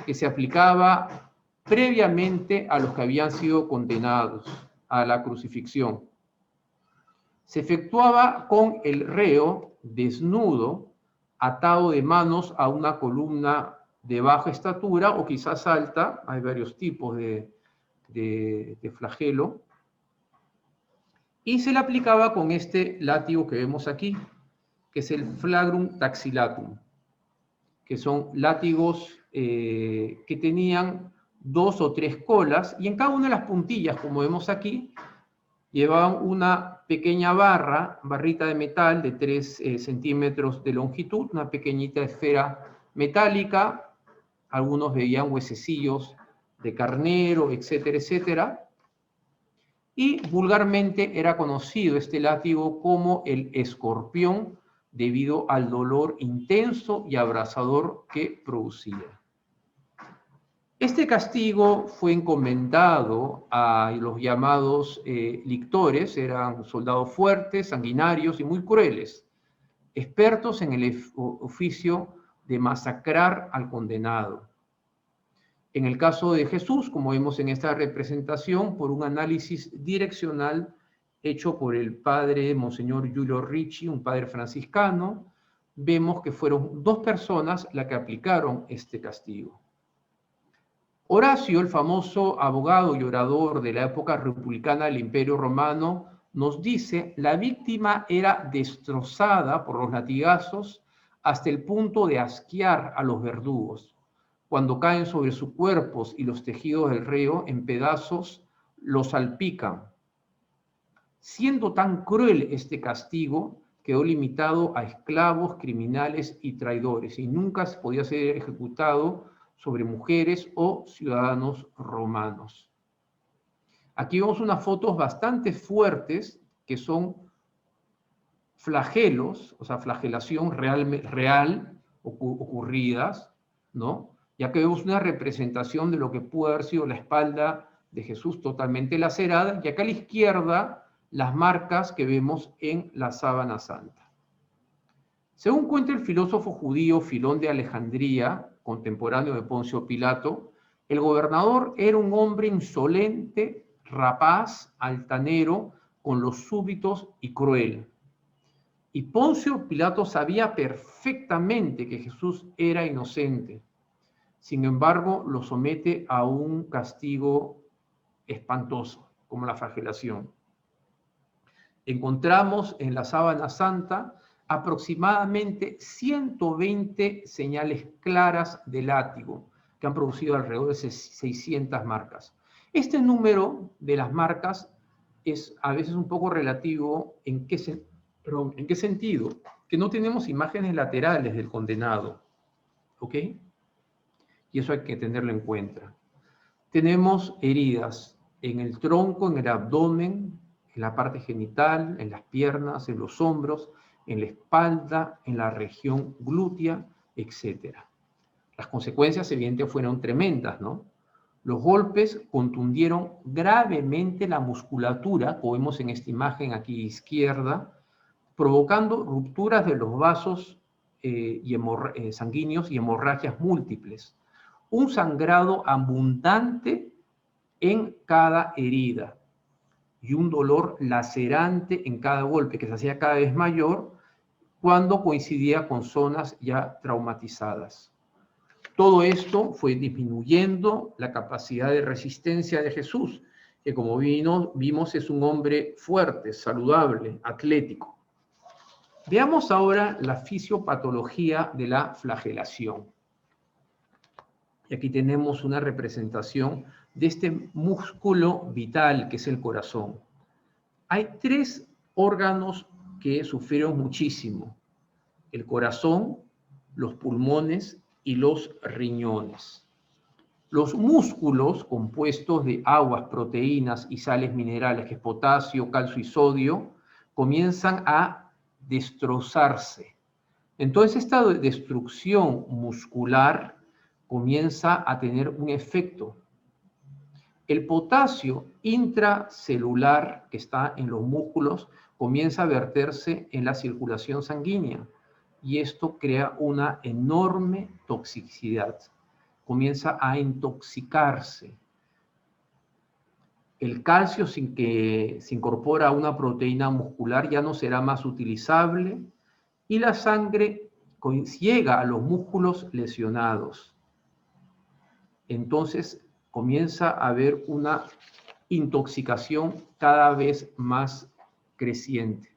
que se aplicaba previamente a los que habían sido condenados a la crucifixión. Se efectuaba con el reo desnudo, atado de manos a una columna de baja estatura o quizás alta, hay varios tipos de flagelo, y se le aplicaba con este látigo que vemos aquí, que es el flagrum taxilatum, que son látigos que tenían 2 o 3 colas, y en cada una de las puntillas, como vemos aquí, llevaban una pequeña barrita de metal de 3 centímetros de longitud, una pequeñita esfera metálica, algunos veían huesecillos de carnero, etcétera, etcétera, y vulgarmente era conocido este látigo como el escorpión debido al dolor intenso y abrasador que producía. Este castigo fue encomendado a los llamados lictores, eran soldados fuertes, sanguinarios y muy crueles, expertos en el oficio de masacrar al condenado. En el caso de Jesús, como vemos en esta representación, por un análisis direccional hecho por el padre Monseñor Giulio Ricci, un padre franciscano, vemos que fueron 2 personas las que aplicaron este castigo. Horacio, el famoso abogado y orador de la época republicana del Imperio Romano, nos dice, la víctima era destrozada por los latigazos hasta el punto de asquear a los verdugos. Cuando caen sobre sus cuerpos y los tejidos del reo en pedazos, los salpican. Siendo tan cruel este castigo, quedó limitado a esclavos, criminales y traidores, y nunca podía ser ejecutado sobre mujeres o ciudadanos romanos. Aquí vemos unas fotos bastante fuertes que son flagelos, o sea, flagelación real ocurridas, ¿no? Ya que vemos una representación de lo que pudo haber sido la espalda de Jesús totalmente lacerada, y acá a la izquierda las marcas que vemos en la sábana santa. Según cuenta el filósofo judío Filón de Alejandría, contemporáneo de Poncio Pilato, el gobernador era un hombre insolente, rapaz, altanero, con los súbditos y cruel. Y Poncio Pilato sabía perfectamente que Jesús era inocente. Sin embargo, lo somete a un castigo espantoso, como la flagelación. Encontramos en la sábana santa aproximadamente 120 señales claras de látigo que han producido alrededor de 600 marcas. Este número de las marcas es a veces un poco relativo. ¿En qué sentido? Que no tenemos imágenes laterales del condenado, ¿ok? Y eso hay que tenerlo en cuenta. Tenemos heridas en el tronco, en el abdomen, en la parte genital, en las piernas, en los hombros, en la espalda, en la región glútea, etc. Las consecuencias, evidentemente, fueron tremendas, ¿no? Los golpes contundieron gravemente la musculatura, como vemos en esta imagen aquí izquierda, provocando rupturas de los vasos sanguíneos y hemorragias múltiples. Un sangrado abundante en cada herida y un dolor lacerante en cada golpe, que se hacía cada vez mayor cuando coincidía con zonas ya traumatizadas. Todo esto fue disminuyendo la capacidad de resistencia de Jesús, que como vimos es un hombre fuerte, saludable, atlético. Veamos ahora la fisiopatología de la flagelación. Y aquí tenemos una representación de este músculo vital que es el corazón. Hay 3 órganos que sufrieron muchísimo: el corazón, los pulmones y los riñones. Los músculos, compuestos de aguas, proteínas y sales minerales, que es potasio, calcio y sodio, comienzan a destrozarse. Entonces, esta destrucción muscular comienza a tener un efecto. El potasio intracelular que está en los músculos comienza a verterse en la circulación sanguínea y esto crea una enorme toxicidad. Comienza a intoxicarse. El calcio, sin que se incorpora a una proteína muscular, ya no será más utilizable y la sangre llega a los músculos lesionados. Entonces comienza a haber una intoxicación cada vez más creciente.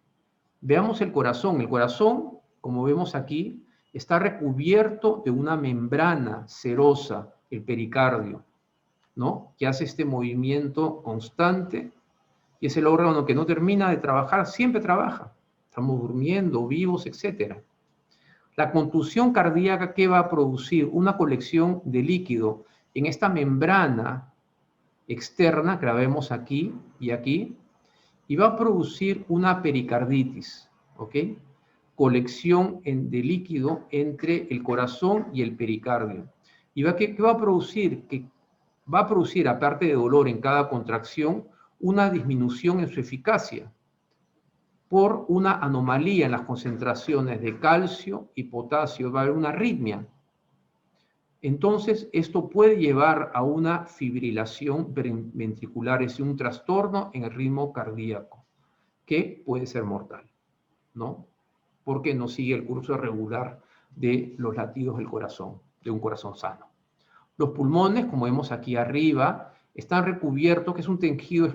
Veamos el corazón. El corazón, como vemos aquí, está recubierto de una membrana serosa, el pericardio, ¿no? Que hace este movimiento constante y es el órgano que no termina de trabajar, siempre trabaja. Estamos durmiendo, vivos, etc. La contusión cardíaca, ¿qué va a producir? Una colección de líquido en esta membrana externa, que la vemos aquí y aquí, y va a producir una pericarditis, ¿ok? Colección de líquido entre el corazón y el pericardio. ¿Y qué va a producir? Que va a producir, aparte de dolor en cada contracción, una disminución en su eficacia por una anomalía en las concentraciones de calcio y potasio. Va a haber una arritmia. Entonces, esto puede llevar a una fibrilación ventricular, es un trastorno en el ritmo cardíaco, que puede ser mortal, ¿no? Porque no sigue el curso regular de los latidos del corazón, de un corazón sano. Los pulmones, como vemos aquí arriba, están recubiertos, que es un tejido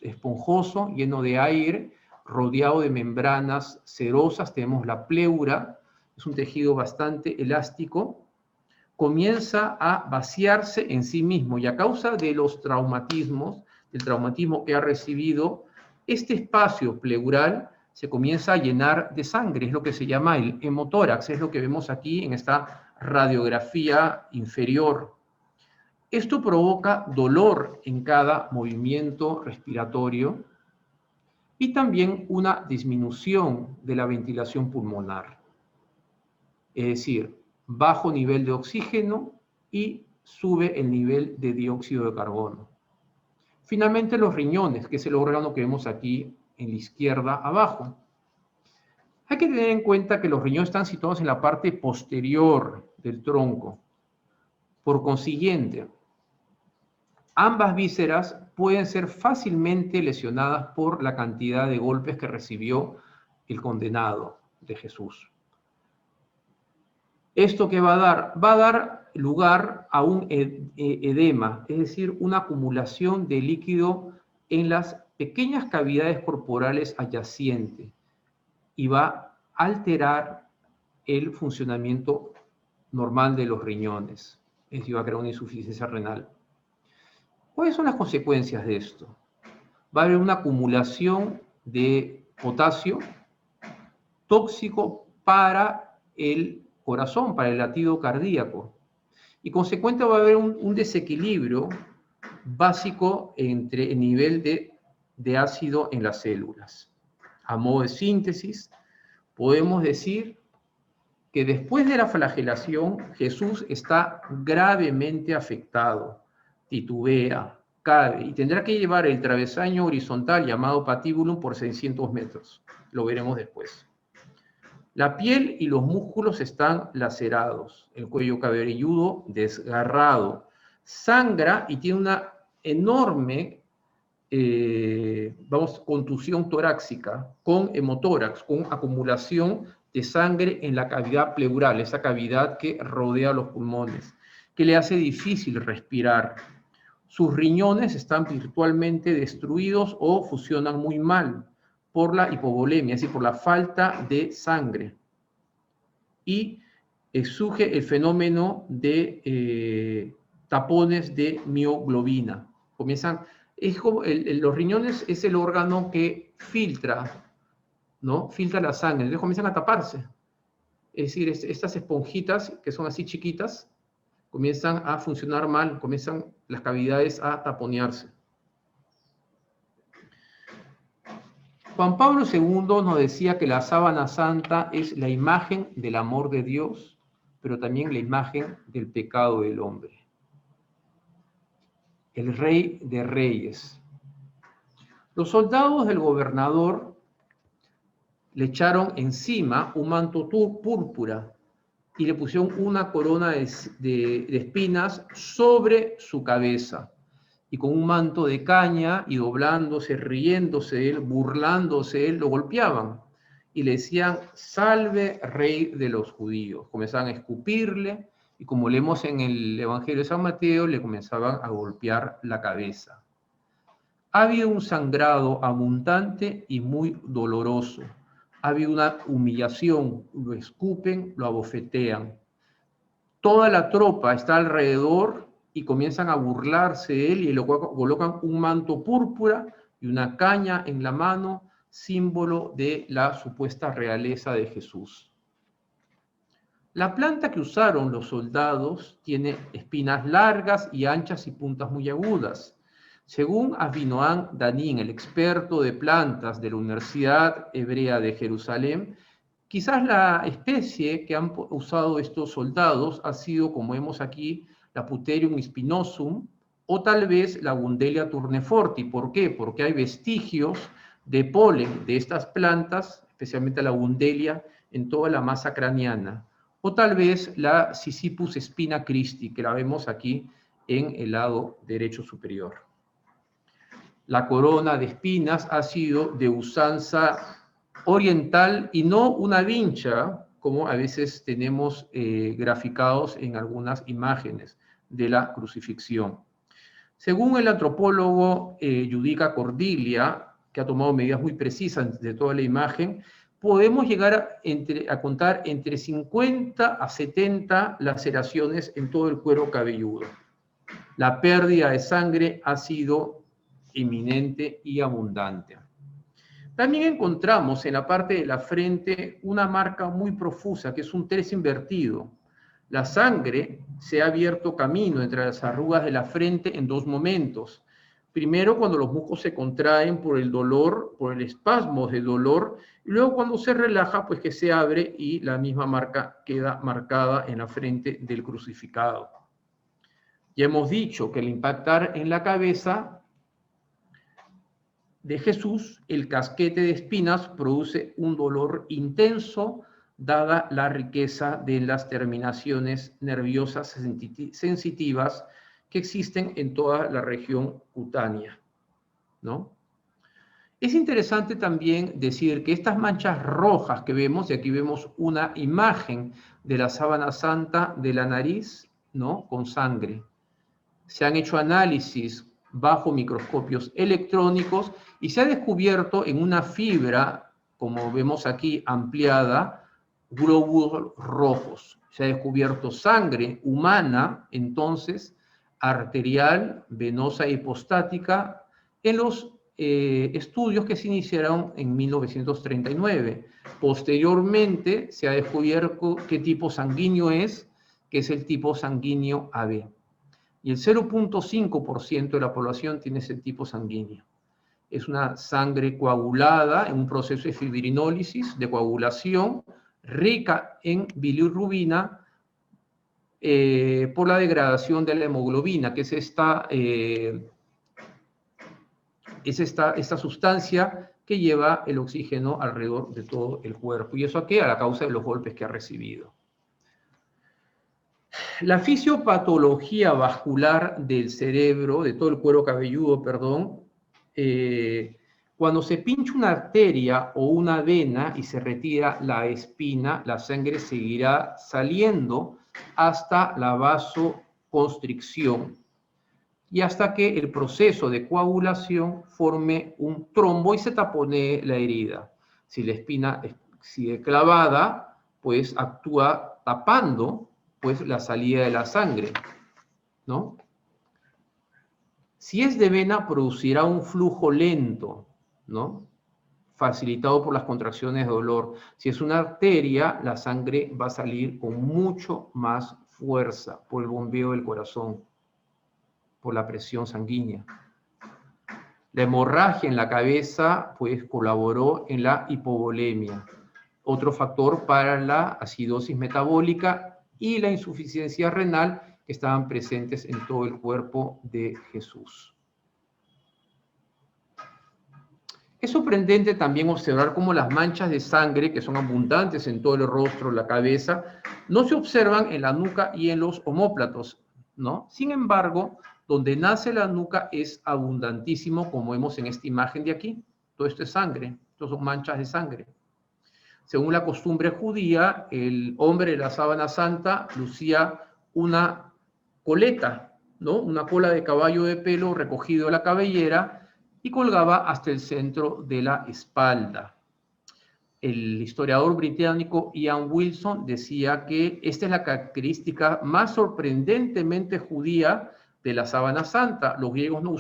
esponjoso, lleno de aire, rodeado de membranas cerosas. Tenemos la pleura, es un tejido bastante elástico, comienza a vaciarse en sí mismo y a causa de los traumatismos, del traumatismo que ha recibido, este espacio pleural se comienza a llenar de sangre, es lo que se llama el hemotórax, es lo que vemos aquí en esta radiografía inferior. Esto provoca dolor en cada movimiento respiratorio y también una disminución de la ventilación pulmonar. Es decir, bajo nivel de oxígeno y sube el nivel de dióxido de carbono. Finalmente, los riñones, que es el órgano que vemos aquí en la izquierda abajo. Hay que tener en cuenta que los riñones están situados en la parte posterior del tronco. Por consiguiente, ambas vísceras pueden ser fácilmente lesionadas por la cantidad de golpes que recibió el condenado de Jesús. ¿Esto qué va a dar? Va a dar lugar a un edema, es decir, una acumulación de líquido en las pequeñas cavidades corporales adyacentes y va alterar el funcionamiento normal de los riñones. Es decir, va a crear una insuficiencia renal. ¿Cuáles son las consecuencias de esto? Va a haber una acumulación de potasio tóxico para el corazón, para el latido cardíaco. Y consecuente va a haber un desequilibrio básico entre el nivel de ácido en las células. A modo de síntesis, podemos decir que después de la flagelación, Jesús está gravemente afectado, titubea, cae y tendrá que llevar el travesaño horizontal llamado patíbulum por 600 metros. Lo veremos después. La piel y los músculos están lacerados, el cuello cabelludo desgarrado, sangra y tiene una enorme contusión torácica con hemotórax, con acumulación de sangre en la cavidad pleural, esa cavidad que rodea los pulmones, que le hace difícil respirar. Sus riñones están virtualmente destruidos o funcionan muy mal por la hipovolemia, es decir, por la falta de sangre. Y surge el fenómeno de tapones de mioglobina. Es como los riñones es el órgano que filtra, ¿no? Filtra la sangre, entonces comienzan a taparse. Es decir, estas esponjitas que son así chiquitas, comienzan a funcionar mal, comienzan las cavidades a taponearse. Juan Pablo II nos decía que la sábana santa es la imagen del amor de Dios, pero también la imagen del pecado del hombre. El Rey de Reyes. Los soldados del gobernador le echaron encima un manto púrpura y le pusieron una corona de espinas sobre su cabeza. Y con un manto de caña y doblándose, riéndose de él, burlándose de él, lo golpeaban. Y le decían, salve rey de los judíos. Comenzaban a escupirle y como leemos en el Evangelio de San Mateo, le comenzaban a golpear la cabeza. Ha habido un sangrado abundante y muy doloroso. Ha habido una humillación, lo escupen, lo abofetean. Toda la tropa está alrededor y comienzan a burlarse de él y le colocan un manto púrpura y una caña en la mano, símbolo de la supuesta realeza de Jesús. La planta que usaron los soldados tiene espinas largas y anchas y puntas muy agudas. Según Avinoam Danin, el experto de plantas de la Universidad Hebrea de Jerusalén, quizás la especie que han usado estos soldados ha sido, como vemos aquí, la Puterium spinosum o tal vez la Gundelia tourneforti. ¿Por qué? Porque hay vestigios de polen de estas plantas, especialmente la Gundelia, en toda la masa craneana. O tal vez la Sisyphus spina Christi, que la vemos aquí en el lado derecho superior. La corona de espinas ha sido de usanza oriental y no una vincha, como a veces tenemos graficados en algunas imágenes de la crucifixión. Según el antropólogo Judica Cordiglia, que ha tomado medidas muy precisas de toda la imagen, podemos llegar a contar entre 50 a 70 laceraciones en todo el cuero cabelludo. La pérdida de sangre ha sido inminente y abundante. También encontramos en la parte de la frente una marca muy profusa, que es un 3 invertido. La sangre se ha abierto camino entre las arrugas de la frente en dos momentos. Primero, cuando los músculos se contraen por el dolor, por el espasmo de dolor, y luego cuando se relaja, pues que se abre y la misma marca queda marcada en la frente del crucificado. Ya hemos dicho que al impactar en la cabeza de Jesús, el casquete de espinas produce un dolor intenso, dada la riqueza de las terminaciones nerviosas sensitivas que existen en toda la región cutánea, ¿no? Es interesante también decir que estas manchas rojas que vemos, y aquí vemos una imagen de la sábana santa de la nariz, ¿no? Con sangre. Se han hecho análisis bajo microscopios electrónicos y se ha descubierto en una fibra como vemos aquí, ampliada, glóbulos rojos. Se ha descubierto sangre humana, entonces, arterial, venosa e hipostática, en los estudios que se iniciaron en 1939. Posteriormente, se ha descubierto qué tipo sanguíneo es, que es el tipo sanguíneo AB. Y el 0.5% de la población tiene ese tipo sanguíneo. Es una sangre coagulada en un proceso de fibrinólisis, de coagulación, rica en bilirrubina por la degradación de la hemoglobina, que es esta sustancia que lleva el oxígeno alrededor de todo el cuerpo. ¿Y eso a qué? A la causa de los golpes que ha recibido. La fisiopatología vascular del cerebro, de todo el cuero cabelludo, perdón, cuando se pincha una arteria o una vena y se retira la espina, la sangre seguirá saliendo hasta la vasoconstricción y hasta que el proceso de coagulación forme un trombo y se taponee la herida. Si la espina sigue clavada, pues actúa tapando pues la salida de la sangre, ¿no? Si es de vena, producirá un flujo lento, ¿no? Facilitado por las contracciones de dolor. Si es una arteria, la sangre va a salir con mucho más fuerza por el bombeo del corazón, por la presión sanguínea. La hemorragia en la cabeza, pues, colaboró en la hipovolemia, otro factor para la acidosis metabólica y la insuficiencia renal que estaban presentes en todo el cuerpo de Jesús. Es sorprendente también observar cómo las manchas de sangre, que son abundantes en todo el rostro, la cabeza, no se observan en la nuca y en los omóplatos, ¿no? Sin embargo, donde nace la nuca es abundantísimo, como vemos en esta imagen de aquí. Todo esto es sangre, esto son manchas de sangre. Según la costumbre judía, el hombre de la sábana santa lucía una coleta, ¿no? Una cola de caballo de pelo recogido de la cabellera y colgaba hasta el centro de la espalda. El historiador británico Ian Wilson decía que esta es la característica más sorprendentemente judía de la sábana santa. Los griegos no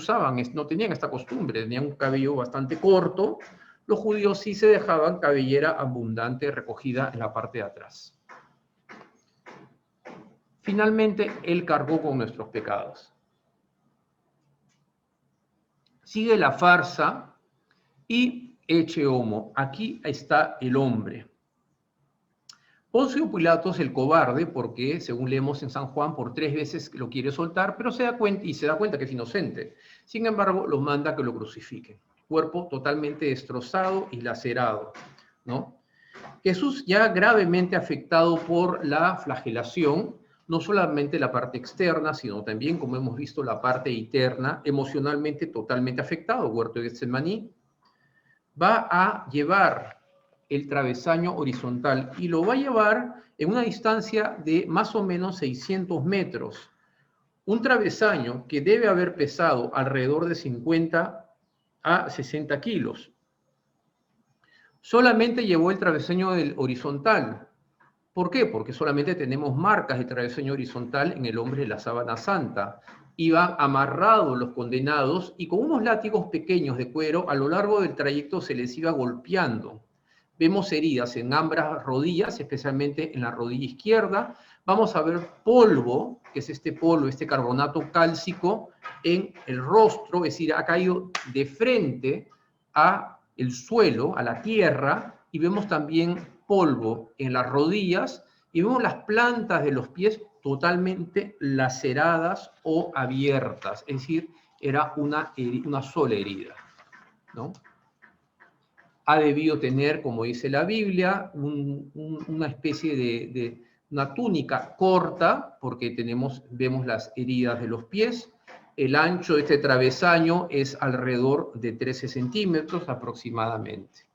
tenían esta costumbre, tenían un cabello bastante corto. Los judíos sí se dejaban cabellera abundante recogida en la parte de atrás. Finalmente, Él cargó con nuestros pecados. Sigue la farsa y ecce homo. Aquí está el hombre. Poncio Pilatos el cobarde, porque según leemos en San Juan, por 3 veces lo quiere soltar, pero se da cuenta que es inocente. Sin embargo, los manda que lo crucifiquen. Cuerpo totalmente destrozado y lacerado, ¿no? Jesús ya gravemente afectado por la flagelación, no solamente la parte externa, sino también, como hemos visto, la parte interna, emocionalmente totalmente afectado, huerto de Getsemaní, va a llevar el travesaño horizontal y lo va a llevar en una distancia de más o menos 600 metros. Un travesaño que debe haber pesado alrededor de 50 a 60 kilos. Solamente llevó el travesaño del horizontal. ¿Por qué? Porque solamente tenemos marcas de travesaño horizontal en el hombre de la sábana santa. Iban amarrados los condenados y con unos látigos pequeños de cuero a lo largo del trayecto se les iba golpeando. Vemos heridas en ambas rodillas, especialmente en la rodilla izquierda. Vamos a ver polvo, que es este polvo, este carbonato cálcico, en el rostro, es decir, ha caído de frente a el suelo, a la tierra, y vemos también polvo en las rodillas, y vemos las plantas de los pies totalmente laceradas o abiertas, es decir, era una sola herida, ¿no? Ha debido tener, como dice la Biblia, una especie de una túnica corta, porque vemos las heridas de los pies. El ancho de este travesaño es alrededor de 13 centímetros aproximadamente.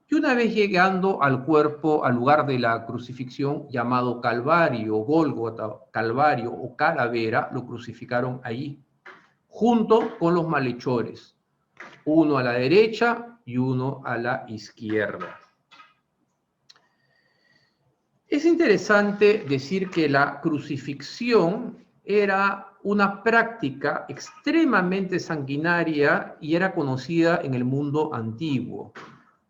Y una vez llegando al cuerpo, al lugar de la crucifixión llamado Calvario, Gólgota, Calvario o Calavera, lo crucificaron allí, junto con los malhechores. Uno a la derecha y uno a la izquierda. Es interesante decir que la crucifixión era una práctica extremadamente sanguinaria y era conocida en el mundo antiguo.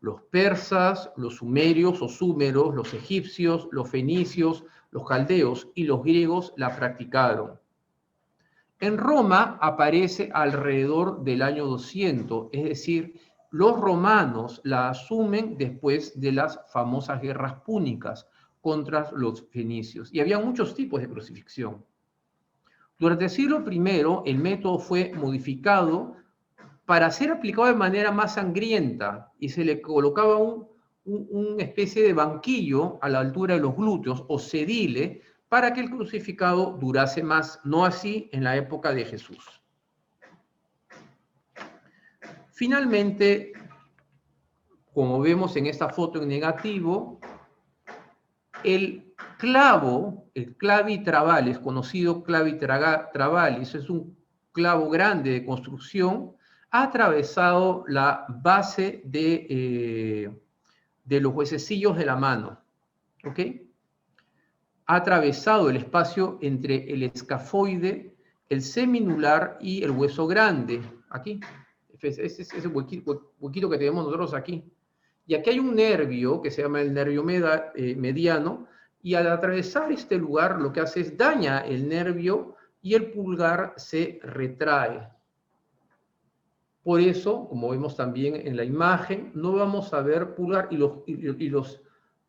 Los persas, los sumerios o súmeros, los egipcios, los fenicios, los caldeos y los griegos la practicaron. En Roma aparece alrededor del año 200, es decir, los romanos la asumen después de las famosas guerras púnicas contra los fenicios. Y había muchos tipos de crucifixión. Durante el siglo I, el método fue modificado para ser aplicado de manera más sangrienta y se le colocaba una especie de banquillo a la altura de los glúteos o sedile para que el crucificado durase más, no así en la época de Jesús. Finalmente, como vemos en esta foto en negativo, el clavitravalis, conocido clavitravalis, es un clavo grande de construcción, ha atravesado la base de los huesecillos de la mano, ¿ok? Ha atravesado el espacio entre el escafoide, el seminular y el hueso grande, aquí, ese huequito que tenemos nosotros aquí. Y aquí hay un nervio que se llama el nervio mediano, y al atravesar este lugar lo que hace es daña el nervio y el pulgar se retrae. Por eso, como vemos también en la imagen, no vamos a ver pulgar y los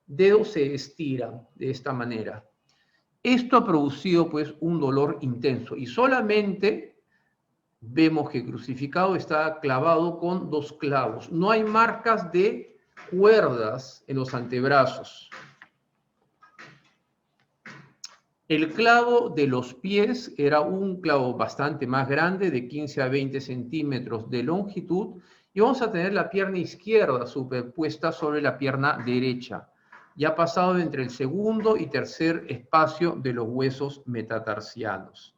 dedos se estiran de esta manera. Esto ha producido pues un dolor intenso y solamente vemos que el crucificado está clavado con 2 clavos. No hay marcas de cuerdas en los antebrazos. El clavo de los pies era un clavo bastante más grande, de 15 a 20 centímetros de longitud, y vamos a tener la pierna izquierda superpuesta sobre la pierna derecha. Ya ha pasado entre el segundo y tercer espacio de los huesos metatarsianos.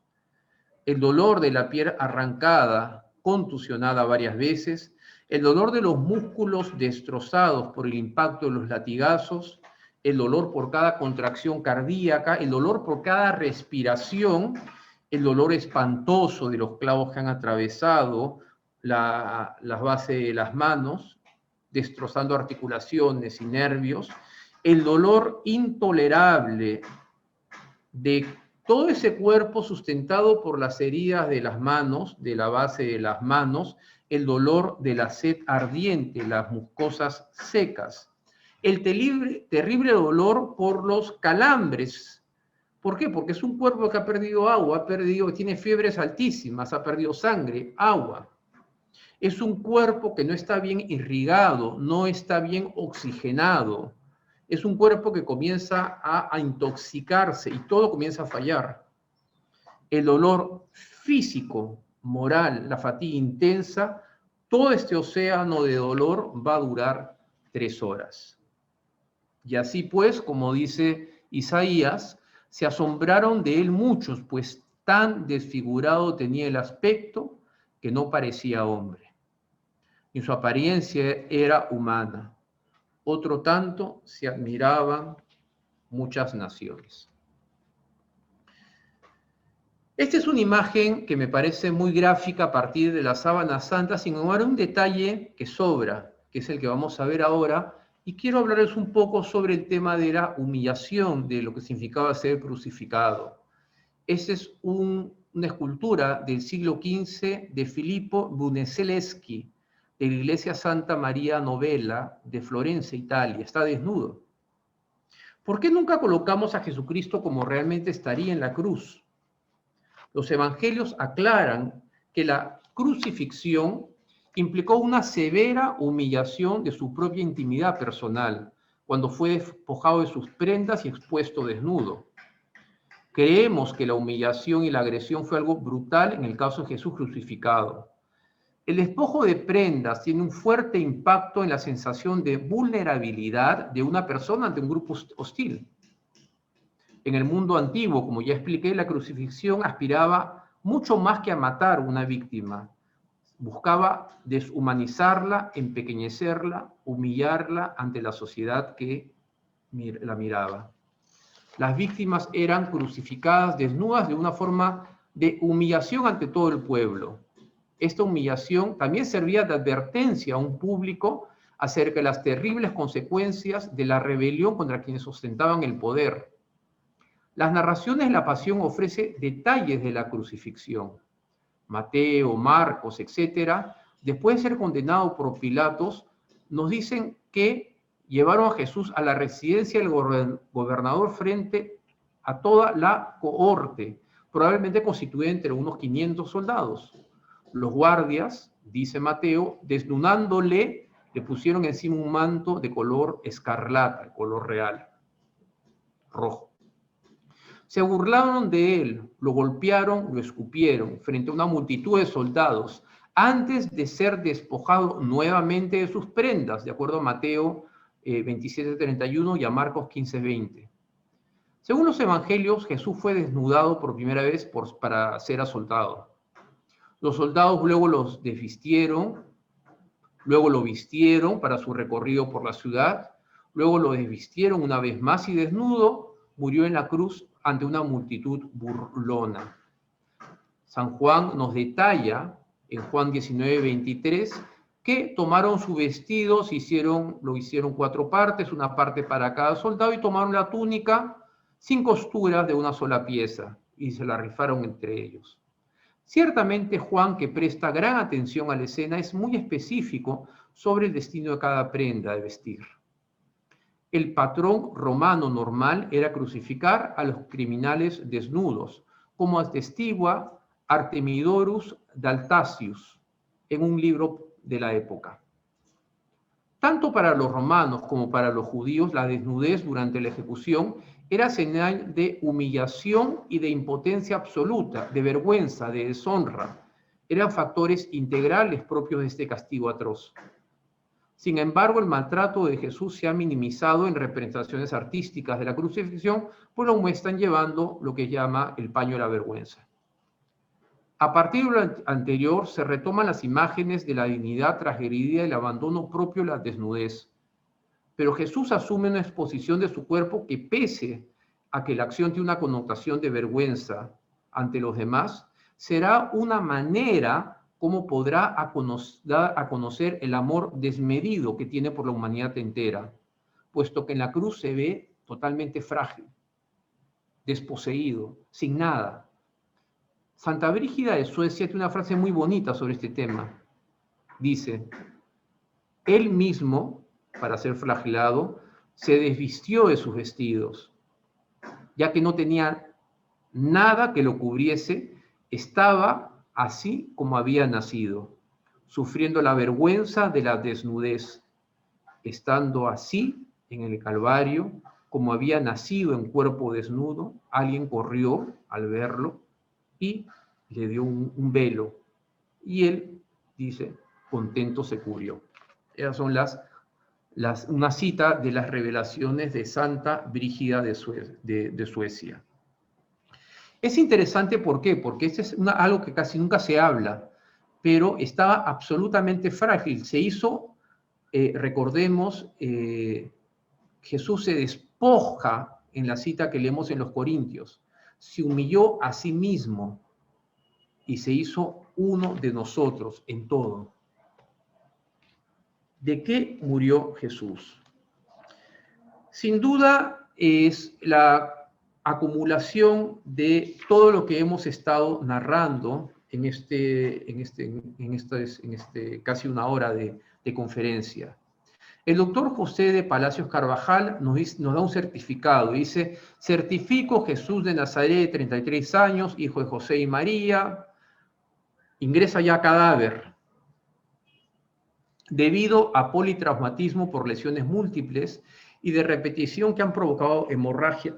El dolor de la piel arrancada, contusionada varias veces, el dolor de los músculos destrozados por el impacto de los latigazos, el dolor por cada contracción cardíaca, el dolor por cada respiración, el dolor espantoso de los clavos que han atravesado las bases de las manos, destrozando articulaciones y nervios, el dolor intolerable de todo ese cuerpo sustentado por las heridas de las manos, de la base de las manos, el dolor de la sed ardiente, las mucosas secas, el terrible dolor por los calambres. ¿Por qué? Porque es un cuerpo que ha perdido agua, tiene fiebres altísimas, ha perdido sangre, agua. Es un cuerpo que no está bien irrigado, no está bien oxigenado. Es un cuerpo que comienza a intoxicarse y todo comienza a fallar. El dolor físico, moral, la fatiga intensa, todo este océano de dolor va a durar 3 horas. Y así pues, como dice Isaías, se asombraron de él muchos, pues tan desfigurado tenía el aspecto que no parecía hombre. Y su apariencia era humana. Otro tanto se admiraban muchas naciones. Esta es una imagen que me parece muy gráfica a partir de la sábana santa, sin embargo, un detalle que sobra, que es el que vamos a ver ahora, y quiero hablarles un poco sobre el tema de la humillación, de lo que significaba ser crucificado. Esa es una escultura del siglo XV de Filippo Brunelleschi, de la iglesia Santa María Novella de Florencia, Italia. Está desnudo. ¿Por qué nunca colocamos a Jesucristo como realmente estaría en la cruz? Los evangelios aclaran que la crucifixión implicó una severa humillación de su propia intimidad personal, cuando fue despojado de sus prendas y expuesto desnudo. Creemos que la humillación y la agresión fue algo brutal en el caso de Jesús crucificado. El despojo de prendas tiene un fuerte impacto en la sensación de vulnerabilidad de una persona ante un grupo hostil. En el mundo antiguo, como ya expliqué, la crucifixión aspiraba mucho más que a matar una víctima. Buscaba deshumanizarla, empequeñecerla, humillarla ante la sociedad que la miraba. Las víctimas eran crucificadas desnudas de una forma de humillación ante todo el pueblo. Esta humillación también servía de advertencia a un público acerca de las terribles consecuencias de la rebelión contra quienes ostentaban el poder. Las narraciones de la Pasión ofrecen detalles de la crucifixión. Mateo, Marcos, etc., después de ser condenado por Pilatos, nos dicen que llevaron a Jesús a la residencia del gobernador frente a toda la cohorte, probablemente constituida entre unos 500 soldados. Los guardias, dice Mateo, desnudándole, le pusieron encima un manto de color escarlata, color real, rojo. Se burlaron de él, lo golpearon, lo escupieron frente a una multitud de soldados antes de ser despojado nuevamente de sus prendas, de acuerdo a Mateo 27:31 y a Marcos 15:20. Según los evangelios, Jesús fue desnudado por primera vez para ser azotado. Los soldados luego los desvistieron, luego lo vistieron para su recorrido por la ciudad, luego lo desvistieron una vez más y desnudo murió en la cruz ante una multitud burlona. San Juan nos detalla en Juan 19:23 que tomaron su vestido, lo hicieron 4 partes, una parte para cada soldado, y tomaron la túnica sin costuras de una sola pieza y se la rifaron entre ellos. Ciertamente Juan, que presta gran atención a la escena, es muy específico sobre el destino de cada prenda de vestir. El patrón romano normal era crucificar a los criminales desnudos, como atestigua Artemidorus Daltasius en un libro de la época. Tanto para los romanos como para los judíos, la desnudez durante la ejecución era señal de humillación y de impotencia absoluta, de vergüenza, de deshonra. Eran factores integrales propios de este castigo atroz. Sin embargo, el maltrato de Jesús se ha minimizado en representaciones artísticas de la crucifixión, pues lo muestran llevando lo que llama el paño de la vergüenza. A partir de lo anterior, se retoman las imágenes de la dignidad transgredida y el abandono propio de la desnudez. Pero Jesús asume una exposición de su cuerpo que, pese a que la acción tiene una connotación de vergüenza ante los demás, será una manera como podrá dar a conocer el amor desmedido que tiene por la humanidad entera, puesto que en la cruz se ve totalmente frágil, desposeído, sin nada. Santa Brígida de Suecia tiene una frase muy bonita sobre este tema. Dice: él mismo, para ser flagelado, se desvistió de sus vestidos, ya que no tenía nada que lo cubriese, estaba así como había nacido, sufriendo la vergüenza de la desnudez, estando así en el Calvario, como había nacido en cuerpo desnudo. Alguien corrió al verlo y le dio un velo, y él, dice, contento se cubrió. Esas son una cita de las revelaciones de Santa Brígida de Suecia. Es interesante, ¿por qué? Porque este es algo que casi nunca se habla, pero estaba absolutamente frágil. Se hizo, recordemos, Jesús se despoja en la cita que leemos en los Corintios, se humilló a sí mismo y se hizo uno de nosotros en todo. ¿De qué murió Jesús? Sin duda es la acumulación de todo lo que hemos estado narrando en casi una hora de conferencia. El doctor José de Palacios Carvajal nos da un certificado. Dice: certifico Jesús de Nazaret, 33 años, hijo de José y María, ingresa ya cadáver debido a politraumatismo por lesiones múltiples y de repetición que han provocado hemorragias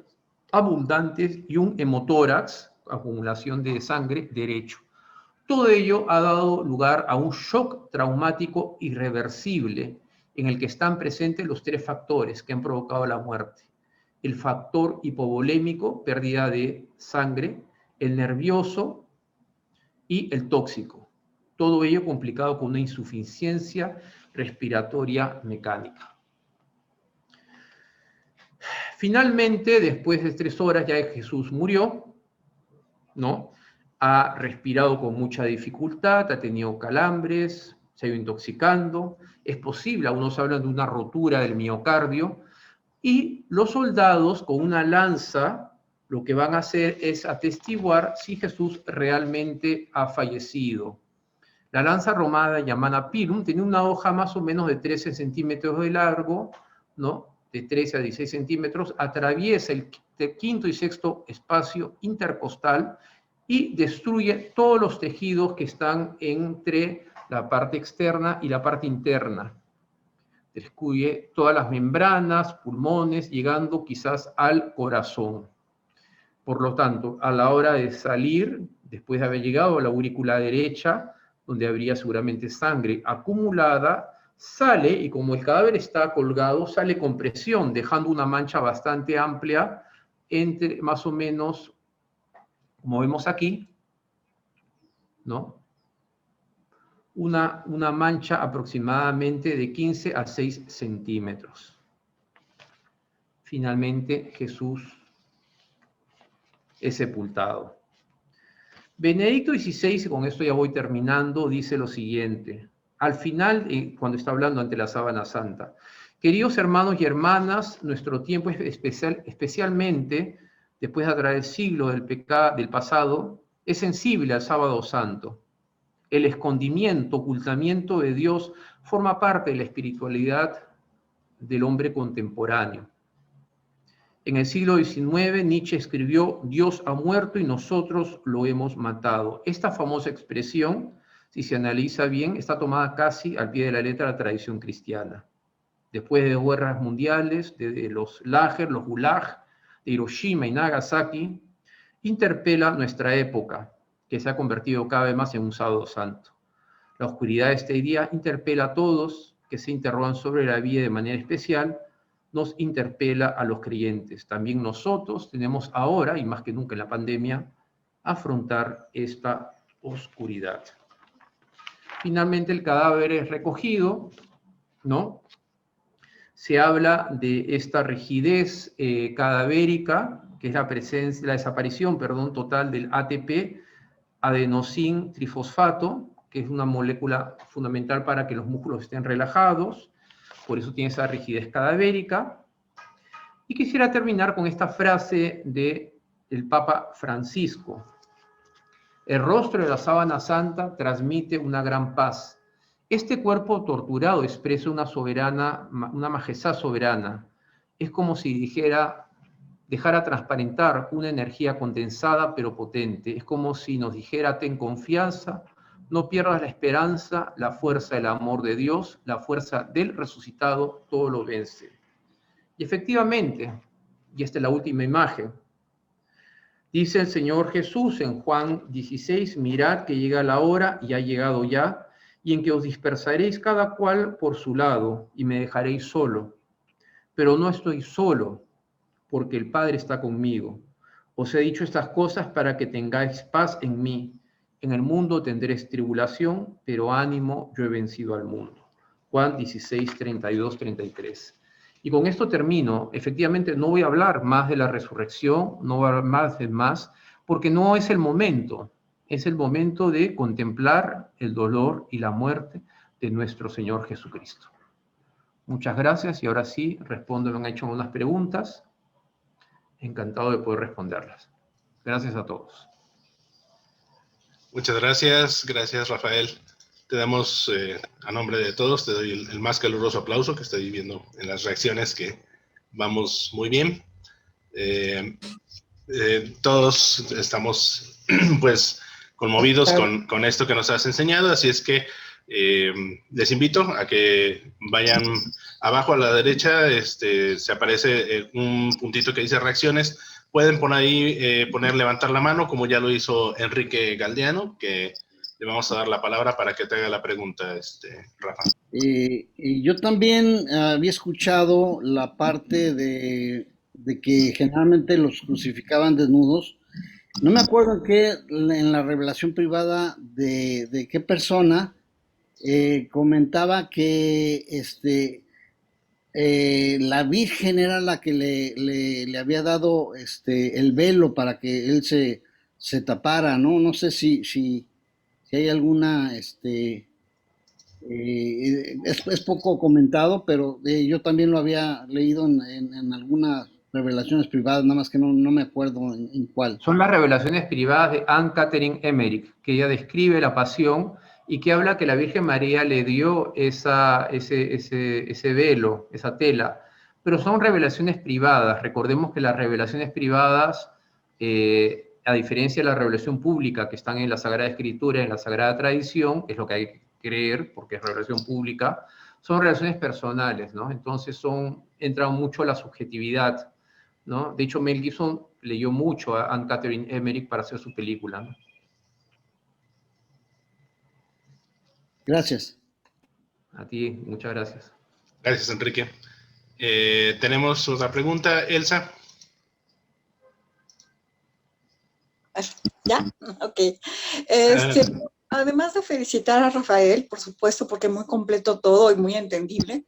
abundantes y un hemotórax, acumulación de sangre, derecho. Todo ello ha dado lugar a un shock traumático irreversible en el que están presentes los 3 factores que han provocado la muerte: el factor hipovolémico, pérdida de sangre, el nervioso y el tóxico. Todo ello complicado con una insuficiencia respiratoria mecánica. Finalmente, después de 3 horas, ya Jesús murió, ¿no? Ha respirado con mucha dificultad, ha tenido calambres, se ha ido intoxicando. Es posible, algunos hablan de una rotura del miocardio. Y los soldados, con una lanza, lo que van a hacer es atestiguar si Jesús realmente ha fallecido. La lanza romana llamada pilum tenía una hoja más o menos de 13 centímetros de largo, ¿no? De 13 a 16 centímetros, atraviesa el quinto y sexto espacio intercostal y destruye todos los tejidos que están entre la parte externa y la parte interna. Destruye todas las membranas, pulmones, llegando quizás al corazón. Por lo tanto, a la hora de salir, después de haber llegado a la aurícula derecha, donde habría seguramente sangre acumulada, sale, y como el cadáver está colgado, sale con presión, dejando una mancha bastante amplia, entre más o menos, como vemos aquí, ¿no? Una mancha aproximadamente de 15 a 6 centímetros. Finalmente, Jesús es sepultado. Benedicto XVI, con esto ya voy terminando, dice lo siguiente, al final, cuando está hablando ante la sábana santa: queridos hermanos y hermanas, nuestro tiempo es especialmente, después de atraer el siglo del pasado, es sensible al sábado santo. El escondimiento, ocultamiento de Dios forma parte de la espiritualidad del hombre contemporáneo. En el siglo XIX, Nietzsche escribió: Dios ha muerto y nosotros lo hemos matado. Esta famosa expresión, si se analiza bien, está tomada casi al pie de la letra de la tradición cristiana. Después de guerras mundiales, de los Lager, los Gulag, de Hiroshima y Nagasaki, interpela nuestra época, que se ha convertido cada vez más en un sábado santo. La oscuridad de este día interpela a todos que se interrogan sobre la vida de manera especial, nos interpela a los creyentes. También nosotros tenemos ahora, y más que nunca en la pandemia, afrontar esta oscuridad. Finalmente el cadáver es recogido, ¿no? Se habla de esta rigidez cadavérica, que es la desaparición total del ATP, adenosín trifosfato, que es una molécula fundamental para que los músculos estén relajados, por eso tiene esa rigidez cadavérica. Y quisiera terminar con esta frase del Papa Francisco: el rostro de la sábana santa transmite una gran paz. Este cuerpo torturado expresa una majestad soberana. Es como si dejara transparentar una energía condensada pero potente. Es como si nos dijera: ten confianza, no pierdas la esperanza, la fuerza del amor de Dios, la fuerza del resucitado, todo lo vence. Y efectivamente, y esta es la última imagen, dice el Señor Jesús en Juan 16, mirad que llega la hora, y ha llegado ya, y en que os dispersaréis cada cual por su lado, y me dejaréis solo. Pero no estoy solo, porque el Padre está conmigo. Os he dicho estas cosas para que tengáis paz en mí. En el mundo tendréis tribulación, pero ánimo, yo he vencido al mundo. Juan 16, 32, 33. Y con esto termino. Efectivamente, no voy a hablar más de la resurrección, no voy a hablar más, porque no es el momento. Es el momento de contemplar el dolor y la muerte de nuestro Señor Jesucristo. Muchas gracias, y ahora sí, respondo, me han hecho unas preguntas. Encantado de poder responderlas. Gracias a todos. Muchas gracias, gracias Rafael. Te damos, a nombre de todos, te doy el más caluroso aplauso, que estoy viendo en las reacciones que vamos muy bien. Todos estamos pues conmovidos con esto que nos has enseñado, así es que les invito a que vayan abajo a la derecha, se aparece un puntito que dice reacciones. Pueden poner levantar la mano, como ya lo hizo Enrique Galdeano, que le vamos a dar la palabra para que te haga la pregunta, Rafa. Yo también había escuchado la parte de que generalmente los crucificaban desnudos, no me acuerdo en la revelación privada de qué persona comentaba que la Virgen era la que le había dado el velo para que él se tapara, ¿no? No sé si hay alguna, es poco comentado, pero yo también lo había leído en algunas revelaciones privadas, nada más que no me acuerdo en cuál. Son las revelaciones privadas de Anne Catherine Emmerich, que ella describe la pasión y que habla que la Virgen María le dio ese velo, esa tela. Pero son revelaciones privadas. Recordemos que las revelaciones privadas, a diferencia de la revelación pública que están en la Sagrada Escritura, en la Sagrada Tradición, es lo que hay que creer porque es revelación pública, son relaciones personales, ¿no? Entonces entra mucho la subjetividad, ¿no? De hecho, Mel Gibson leyó mucho a Anne Catherine Emmerich para hacer su película, ¿no? Gracias. A ti, muchas gracias. Gracias, Enrique. Tenemos otra pregunta, Elsa. ¿Ya? Ok. Además de felicitar a Rafael, por supuesto, porque muy completo todo y muy entendible,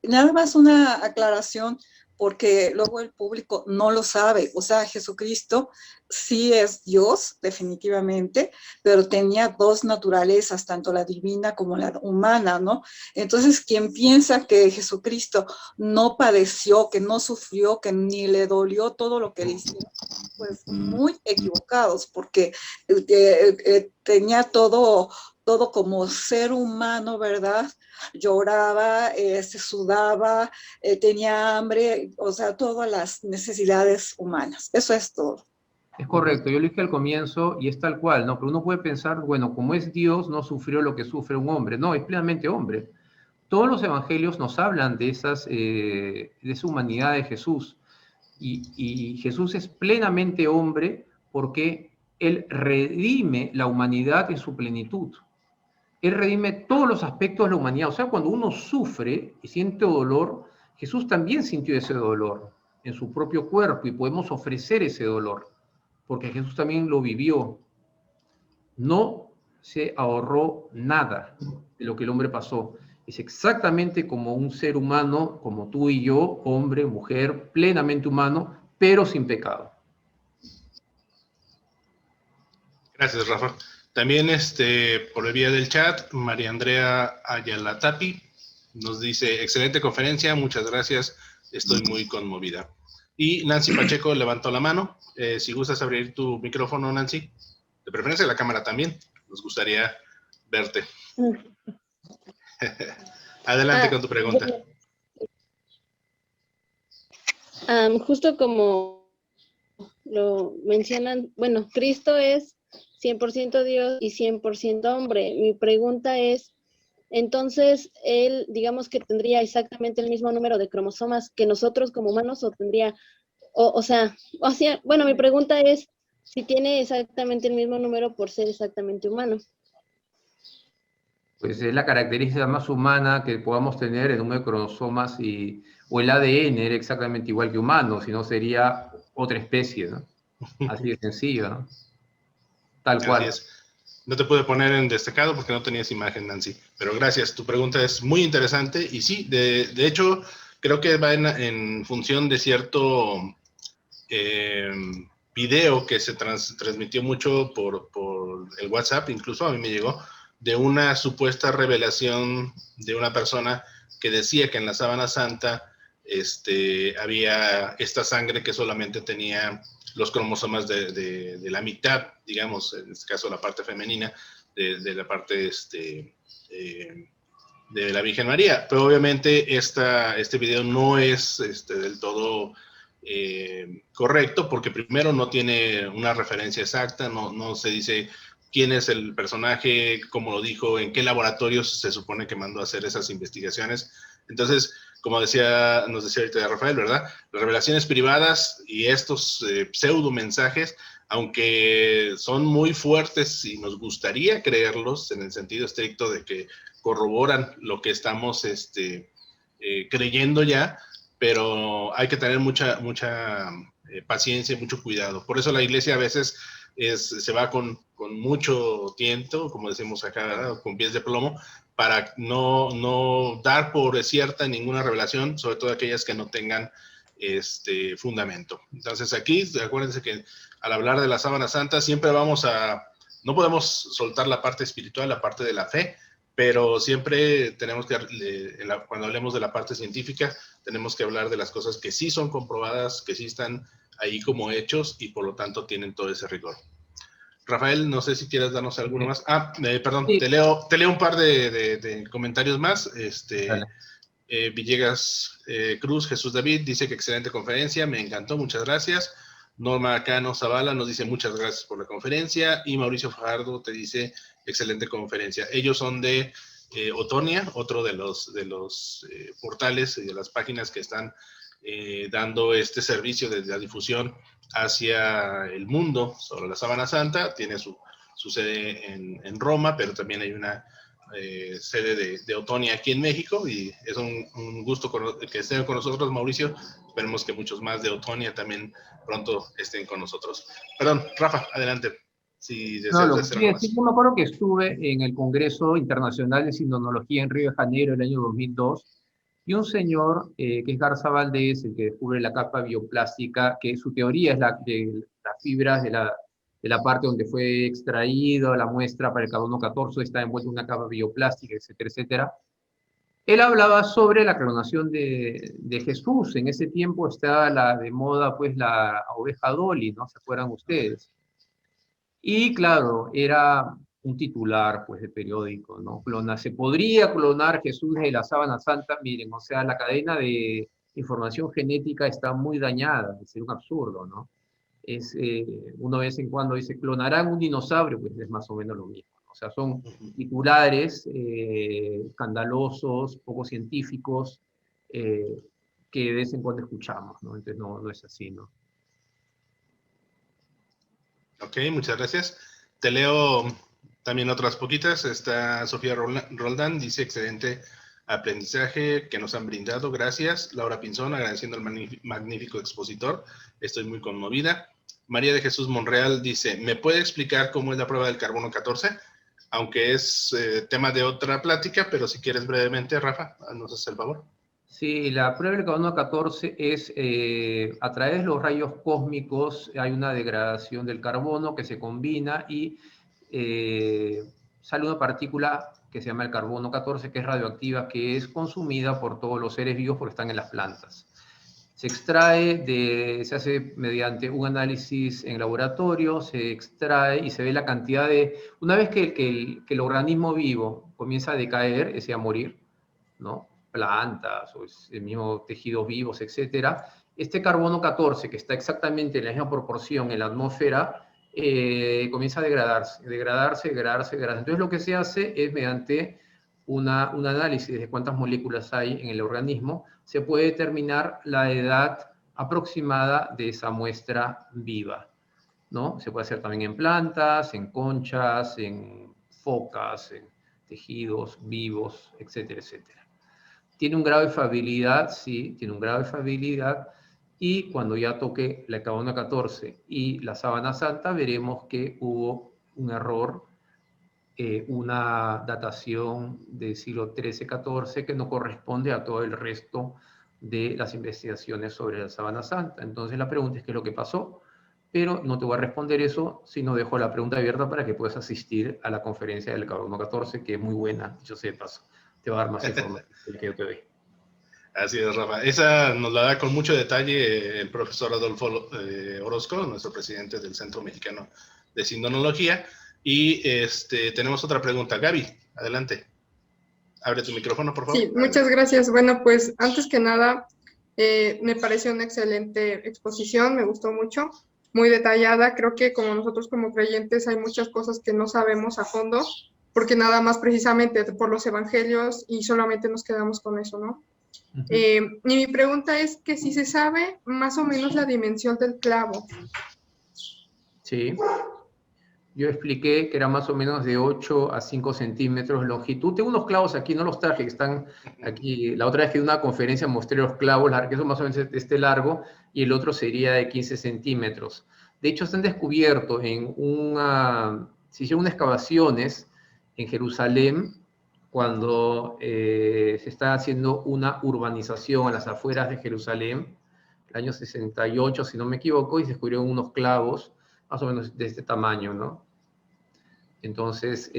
nada más una aclaración, porque luego el público no lo sabe. O sea, Jesucristo sí es Dios, definitivamente, pero tenía dos naturalezas, tanto la divina como la humana, ¿no? Entonces, quien piensa que Jesucristo no padeció, que no sufrió, que ni le dolió todo lo que le hicieron, pues muy equivocados, porque tenía todo como ser humano, ¿verdad? Lloraba, se sudaba, tenía hambre, o sea, todas las necesidades humanas. Eso es todo. Es correcto, yo lo dije al comienzo y es tal cual, ¿no? Pero uno puede pensar, bueno, como es Dios, no sufrió lo que sufre un hombre. No, es plenamente hombre. Todos los evangelios nos hablan de esa humanidad de Jesús. Y Jesús es plenamente hombre porque Él redime la humanidad en su plenitud. Él redime todos los aspectos de la humanidad. O sea, cuando uno sufre y siente dolor, Jesús también sintió ese dolor en su propio cuerpo y podemos ofrecer ese dolor, porque Jesús también lo vivió. No se ahorró nada de lo que el hombre pasó. Es exactamente como un ser humano, como tú y yo, hombre, mujer, plenamente humano, pero sin pecado. Gracias, Rafa. También por el vía del chat, María Andrea Ayala Tapi nos dice, excelente conferencia, muchas gracias, estoy muy conmovida. Y Nancy Pacheco levantó la mano. Si gustas abrir tu micrófono, Nancy, de preferencia la cámara también, nos gustaría verte. Adelante con tu pregunta. Justo como lo mencionan, bueno, Cristo es 100% Dios y 100% hombre. Mi pregunta es, entonces, él, digamos que tendría exactamente el mismo número de cromosomas que nosotros como humanos, o tendría, o sea, bueno, mi pregunta es si tiene exactamente el mismo número por ser exactamente humano. Pues es la característica más humana que podamos tener, el número de cromosomas o el ADN era exactamente igual que humano, si no sería otra especie, ¿no? Así de sencillo, ¿no? Tal cual. Así es. No te pude poner en destacado porque no tenías imagen, Nancy, pero gracias, tu pregunta es muy interesante y sí, de hecho, creo que va en función de cierto video que se transmitió mucho por el WhatsApp, incluso a mí me llegó, de una supuesta revelación de una persona que decía que en la Sábana Santa había esta sangre que solamente tenía los cromosomas de la mitad, digamos, en este caso la parte femenina, de la parte de la Virgen María. Pero obviamente este video no es del todo correcto, porque primero no tiene una referencia exacta, no se dice quién es el personaje, cómo lo dijo, en qué laboratorios se supone que mandó a hacer esas investigaciones. Entonces, como nos decía ahorita Rafael, ¿verdad? Las revelaciones privadas y estos pseudo mensajes, aunque son muy fuertes y nos gustaría creerlos en el sentido estricto de que corroboran lo que estamos creyendo ya, pero hay que tener mucha paciencia y mucho cuidado. Por eso la iglesia a veces se va con mucho tiento, como decimos acá, ¿verdad? Con pies de plomo, para no dar por cierta ninguna revelación, sobre todo aquellas que no tengan fundamento. Entonces aquí, acuérdense que al hablar de la sábana santa siempre no podemos soltar la parte espiritual, la parte de la fe, pero siempre tenemos que, cuando hablemos de la parte científica, tenemos que hablar de las cosas que sí son comprobadas, que sí están ahí como hechos y por lo tanto tienen todo ese rigor. Rafael, no sé si quieres darnos alguno más. Perdón, sí. Te leo un par de comentarios más. Villegas Cruz, Jesús David, dice que excelente conferencia, me encantó, muchas gracias. Norma Cano Zavala nos dice muchas gracias por la conferencia. Y Mauricio Fajardo te dice excelente conferencia. Ellos son de Otonia, otro de los portales y de las páginas que están dando este servicio de la difusión hacia el mundo sobre la Sábana Santa. Tiene su sede en Roma, pero también hay una sede de Otonia aquí en México, y es un gusto que estén con nosotros, Mauricio. Esperemos que muchos más de Otonia también pronto estén con nosotros. Perdón, Rafa, adelante. Si deseas hacer algo más. Sí, yo me acuerdo que estuve en el Congreso Internacional de Sindonología en Río de Janeiro el año 2002, y un señor, que es Garza Valdés, el que descubre la capa bioplástica, que su teoría es de las fibras de la parte donde fue extraído la muestra para el carbono 14, está envuelto en una capa bioplástica, etcétera, etcétera. Él hablaba sobre la clonación de Jesús. En ese tiempo estaba de moda, pues, la oveja Dolly, ¿no? ¿Se acuerdan ustedes? Y claro, era un titular, pues, de periódico, ¿no? ¿Se podría clonar Jesús de la Sábana Santa? Miren, o sea, la cadena de información genética está muy dañada, es un absurdo, ¿no? Uno de vez en cuando dice, ¿clonarán un dinosaurio? Pues es más o menos lo mismo, ¿no? O sea, son titulares escandalosos, poco científicos, que de vez en cuando escuchamos, ¿no? Entonces no es así, ¿no? Ok, muchas gracias. Te leo también otras poquitas. Está Sofía Roldán, dice excelente aprendizaje que nos han brindado, gracias. Laura Pinzón, agradeciendo al magnífico expositor, estoy muy conmovida. María de Jesús Monreal dice, ¿me puede explicar cómo es la prueba del carbono 14? Aunque es tema de otra plática, pero si quieres brevemente, Rafa, nos haces el favor. Sí, la prueba del carbono 14 es, a través de los rayos cósmicos, hay una degradación del carbono que se combina y sale una partícula que se llama el carbono 14, que es radioactiva, que es consumida por todos los seres vivos porque están en las plantas. Se extrae, se hace mediante un análisis en laboratorio, se extrae y se ve la cantidad de... Una vez que el organismo vivo comienza a decaer, es decir, a morir, ¿no? Plantas o el mismo tejidos vivos, etcétera, este carbono 14, que está exactamente en la misma proporción en la atmósfera, comienza a degradarse. Entonces lo que se hace es, mediante un análisis de cuántas moléculas hay en el organismo, se puede determinar la edad aproximada de esa muestra viva, ¿no? Se puede hacer también en plantas, en conchas, en focas, en tejidos vivos, etcétera, etcétera. Tiene un grado de fiabilidad, sí, tiene un grado de fiabilidad, y cuando ya toque la carbono 14 y la Sábana Santa, veremos que hubo un error, una datación del siglo XIII-XIV que no corresponde a todo el resto de las investigaciones sobre la Sábana Santa. Entonces la pregunta es qué es lo que pasó, pero no te voy a responder eso, sino dejo la pregunta abierta para que puedas asistir a la conferencia del carbono 14, que es muy buena, yo sé de paso. Te va a dar más información que yo te doy. Así es, Rafa. Esa nos la da con mucho detalle el profesor Adolfo Orozco, nuestro presidente del Centro Mexicano de Sindonología. Y tenemos otra pregunta. Gaby, adelante. Abre tu micrófono, por favor. Sí, muchas gracias. Bueno, pues antes que nada, me pareció una excelente exposición, me gustó mucho, muy detallada. Creo que como nosotros como creyentes hay muchas cosas que no sabemos a fondo, porque nada más precisamente por los evangelios y solamente nos quedamos con eso, ¿no? Y mi pregunta es que si se sabe más o menos la dimensión del clavo. Sí, yo expliqué que era más o menos de 8 a 5 centímetros de longitud. Tengo unos clavos aquí, no los traje, que están aquí. La otra vez que en una conferencia mostré los clavos, que son más o menos largo. y el otro sería de 15 centímetros. De hecho, se han descubierto se hicieron excavaciones en Jerusalén cuando se está haciendo una urbanización a las afueras de Jerusalén, el año 68, si no me equivoco, y se descubrieron unos clavos más o menos de este tamaño, ¿no? Entonces,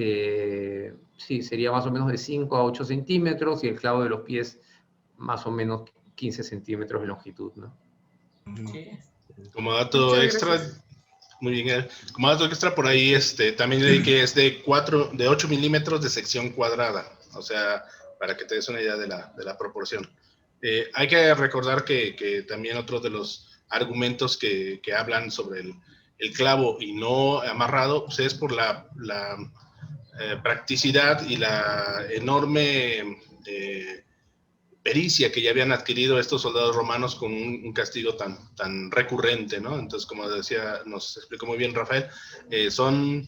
sí, sería más o menos de 5 a 8 centímetros y el clavo de los pies más o menos 15 centímetros de longitud, ¿no? Sí. Como dato Muchas extra, gracias. muy bien, como dato extra por ahí, también leí que es de 8 milímetros de sección cuadrada, o sea, para que te des una idea de la proporción. Hay que recordar que también otro de los argumentos que hablan sobre el clavo y no amarrado, pues es por la practicidad y la enorme pericia que ya habían adquirido estos soldados romanos con un castigo tan recurrente, ¿no? Entonces, como decía, nos explicó muy bien Rafael, son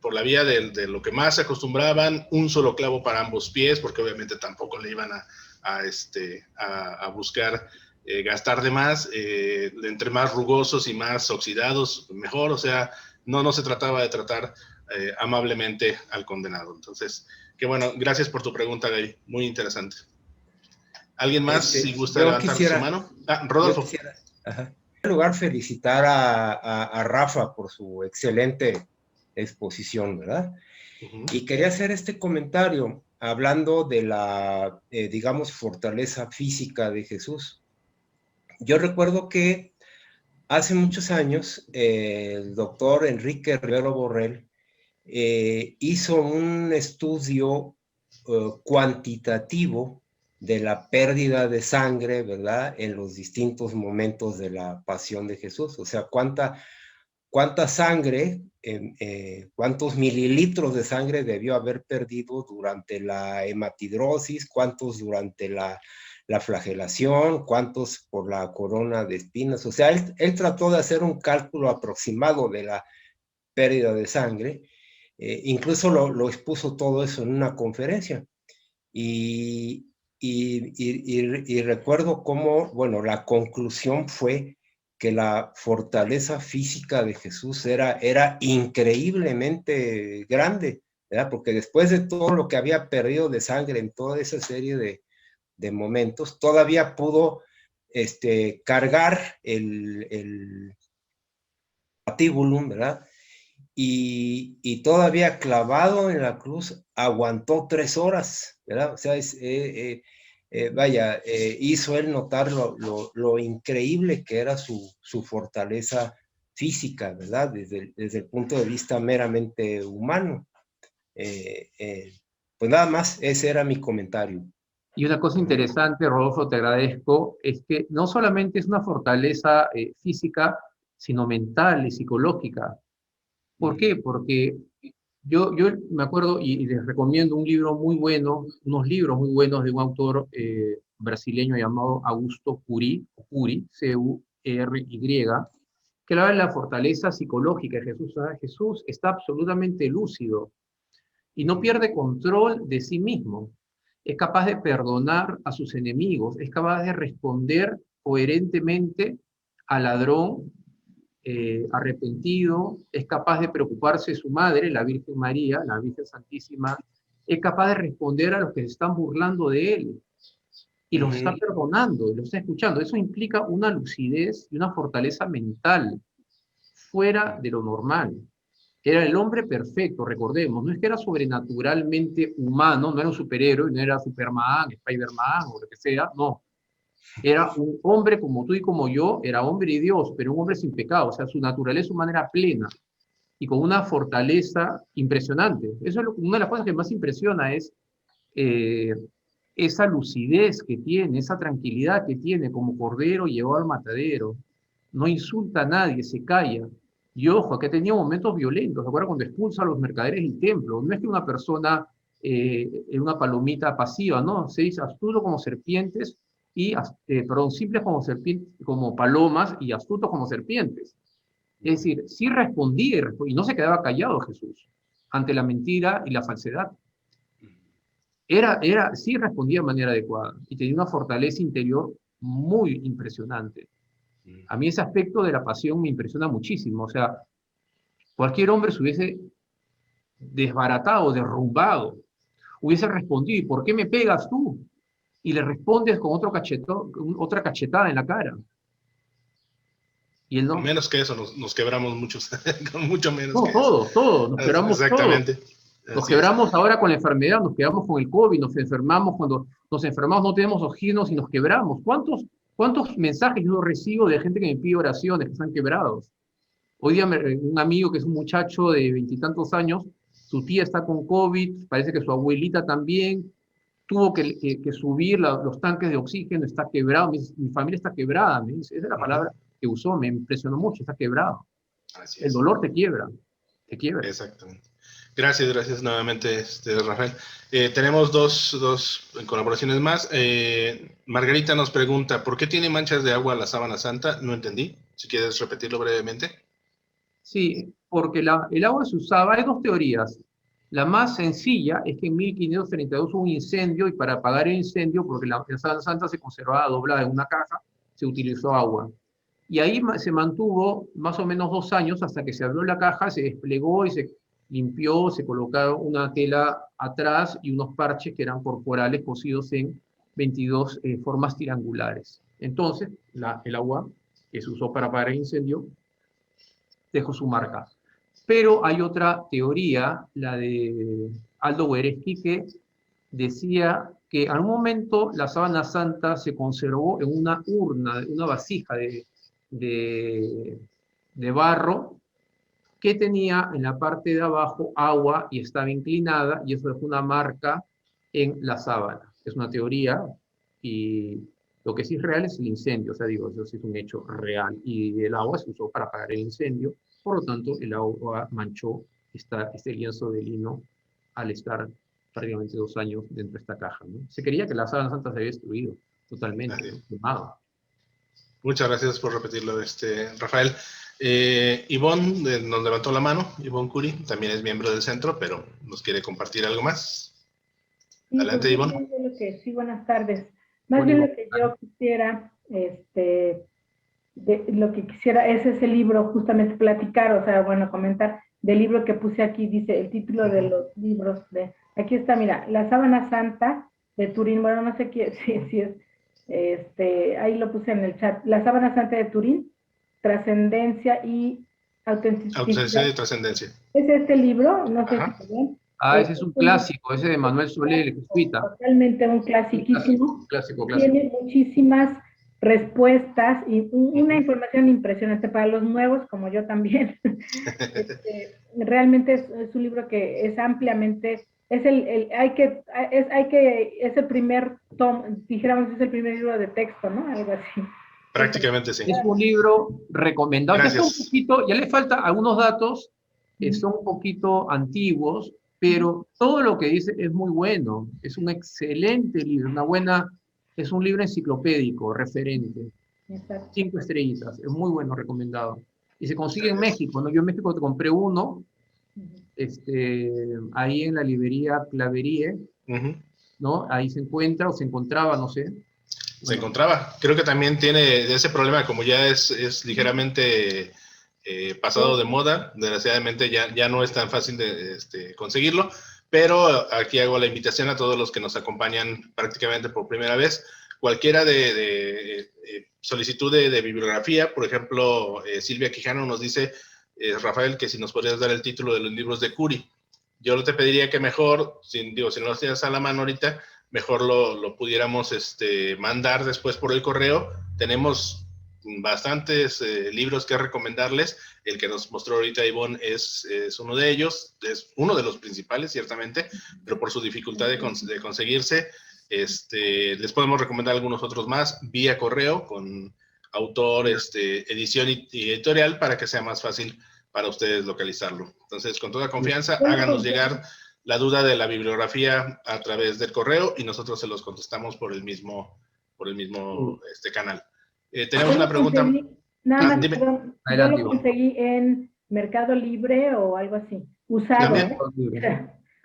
por la vía de lo que más se acostumbraban, un solo clavo para ambos pies, porque obviamente tampoco le iban a buscar gastar de más, entre más rugosos y más oxidados, mejor, o sea, no se trataba de tratar amablemente al condenado. Entonces, que bueno, gracias por tu pregunta, Gaby, muy interesante. ¿Alguien más, si gusta levantar su mano? Rodolfo. Yo quisiera, ajá, en primer lugar, felicitar a Rafa por su excelente exposición, ¿verdad? Y quería hacer este comentario hablando de la, digamos, fortaleza física de Jesús. Yo recuerdo que hace muchos años el doctor Enrique Rivero Borrell hizo un estudio cuantitativo de la pérdida de sangre, ¿verdad?, en los distintos momentos de la pasión de Jesús. O sea, cuánta sangre, cuántos mililitros de sangre debió haber perdido durante la hematidrosis, cuántos durante la flagelación, cuántos por la corona de espinas. O sea, él trató de hacer un cálculo aproximado de la pérdida de sangre. Incluso lo expuso todo eso en una conferencia. Y recuerdo cómo, bueno, la conclusión fue que la fortaleza física de Jesús era increíblemente grande, ¿verdad? Porque después de todo lo que había perdido de sangre en toda esa serie de momentos, todavía pudo cargar el patíbulum, ¿verdad? Y todavía clavado en la cruz aguantó 3 horas, ¿verdad? O sea, hizo él notar lo increíble que era su fortaleza física, ¿verdad? Desde el punto de vista meramente humano. Pues nada más, ese era mi comentario. Y una cosa interesante, Rodolfo, te agradezco, es que no solamente es una fortaleza física, sino mental y psicológica. ¿Por qué? Porque yo me acuerdo y les recomiendo un libro muy bueno, unos libros muy buenos de un autor brasileño llamado Augusto Cury, C-U-R-Y, que habla de la fortaleza psicológica de Jesús. Jesús está absolutamente lúcido y no pierde control de sí mismo. Es capaz de perdonar a sus enemigos, es capaz de responder coherentemente al ladrón arrepentido, es capaz de preocuparse de su madre, la Virgen María, la Virgen Santísima, es capaz de responder a los que se están burlando de él y los está perdonando, los está escuchando. Eso implica una lucidez y una fortaleza mental fuera de lo normal. Era el hombre perfecto, recordemos, no es que era sobrenaturalmente humano, no era un superhéroe, no era Superman, Spider-Man o lo que sea, no. Era un hombre como tú y como yo, era hombre y Dios, pero un hombre sin pecado, o sea, su naturaleza humana era plena y con una fortaleza impresionante. Eso es una de las cosas que más impresiona, es esa lucidez que tiene, esa tranquilidad que tiene como cordero llevado al matadero. No insulta a nadie, se calla. Y ojo, que tenía momentos violentos. ¿Se acuerdan cuando expulsa a los mercaderes del templo? No es que una persona es una palomita pasiva, ¿no? Se dice astuto como serpientes y, simples como serpientes, como palomas y astutos como serpientes. Es decir, sí respondía y no se quedaba callado Jesús ante la mentira y la falsedad. Sí respondía de manera adecuada y tenía una fortaleza interior muy impresionante. A mí ese aspecto de la pasión me impresiona muchísimo. O sea, cualquier hombre se hubiese desbaratado, derrumbado, hubiese respondido, ¿y por qué me pegas tú? Y le respondes con otra cachetada en la cara. Y él no. Con menos que eso nos quebramos muchos, con mucho menos No, que eso. todo, nos quebramos Exactamente. todo. Nos Así quebramos es. ahora con la enfermedad, nos quebramos con el COVID, nos enfermamos cuando nos enfermamos, no tenemos oxígenos y nos quebramos. ¿Cuántos mensajes yo recibo de gente que me pide oraciones, que están quebrados? Hoy día un amigo que es un muchacho de 20 y tantos años, su tía está con COVID, parece que su abuelita también, tuvo que subir los tanques de oxígeno, está quebrado, mi familia está quebrada, me dice, esa es la palabra que usó, me impresionó mucho, está quebrado. Así El es. dolor te quiebra, te quiebra. Exactamente. Gracias nuevamente, Rafael. Tenemos dos colaboraciones más. Margarita nos pregunta, ¿por qué tiene manchas de agua la sábana santa? No entendí. Si quieres repetirlo brevemente. Sí, porque el agua se usaba, hay dos teorías. La más sencilla es que en 1532 hubo un incendio y para apagar el incendio, porque la sábana santa se conservaba doblada en una caja, se utilizó agua. Y ahí se mantuvo más o menos 2 años hasta que se abrió la caja, se desplegó y se limpió, se colocaron una tela atrás y unos parches que eran corporales cosidos en 22 formas triangulares. Entonces, el agua que se usó para apagar el incendio dejó su marca. Pero hay otra teoría, la de Aldo Guereschi, que decía que en un momento la sábana santa se conservó en una urna, una vasija de barro que tenía en la parte de abajo agua y estaba inclinada y eso dejó una marca en la sábana. Es una teoría y lo que sí es real es el incendio, o sea, digo, eso sí es un hecho real y el agua se usó para apagar el incendio, por lo tanto el agua manchó este lienzo de lino al estar prácticamente 2 años dentro de esta caja, ¿no? Se creía que la sábana santa se había destruido totalmente, ¿no? Quemado. Muchas gracias por repetirlo, Rafael. Ivonne nos levantó la mano. Ivonne Curi también es miembro del centro, pero nos quiere compartir algo más. Sí, Adelante, pues, Ivonne. sí, buenas tardes. Más bien lo que yo quisiera, lo que quisiera es ese libro, justamente platicar, o sea, bueno, comentar del libro que puse aquí, dice el título de los libros, aquí está, mira, La sábana santa de Turín, bueno, no sé si es, ahí lo puse en el chat, La sábana santa de Turín, trascendencia y autenticidad. Autenticidad y trascendencia. Es este libro, no sé si se ven. Ese es un clásico, ese de Manuel Soler, el jesuita. Totalmente un clasiquísimo. Clásico. Tiene muchísimas respuestas y una información impresionante para los nuevos, como yo también. Realmente es un libro que es ampliamente, es el primer tomo, dijéramos, es el primer libro de texto, ¿no? Algo así. Prácticamente sí. Es un libro recomendado. Gracias. Ya le falta algunos datos que son un poquito antiguos, pero todo lo que dice es muy bueno. Es un excelente libro, es un libro enciclopédico, referente. Exacto. 5 estrellitas, es muy bueno, recomendado. Y se consigue en México, ¿no? Yo en México te compré uno, ahí en la librería Claverie, ¿no? Ahí se encuentra, o se encontraba, no sé. Se encontraba. Creo que también tiene ese problema, como ya es ligeramente pasado de moda, desgraciadamente ya no es tan fácil de conseguirlo, pero aquí hago la invitación a todos los que nos acompañan prácticamente por primera vez. Cualquiera de solicitud de bibliografía, por ejemplo, Silvia Quijano nos dice, Rafael, que si nos podrías dar el título de los libros de Curi. Yo te pediría que mejor, si no los tienes a la mano ahorita, mejor lo pudiéramos mandar después por el correo. Tenemos bastantes libros que recomendarles. El que nos mostró ahorita Ivonne es uno de ellos, es uno de los principales, ciertamente, pero por su dificultad de conseguirse, les podemos recomendar algunos otros más vía correo con autor, edición y editorial para que sea más fácil para ustedes localizarlo. Entonces, con toda confianza, háganos llegar la duda de la bibliografía a través del correo y nosotros se los contestamos por el mismo canal. Tenemos una pregunta. Nada más, dime. perdón, yo lo conseguí en Mercado Libre o algo así, usado.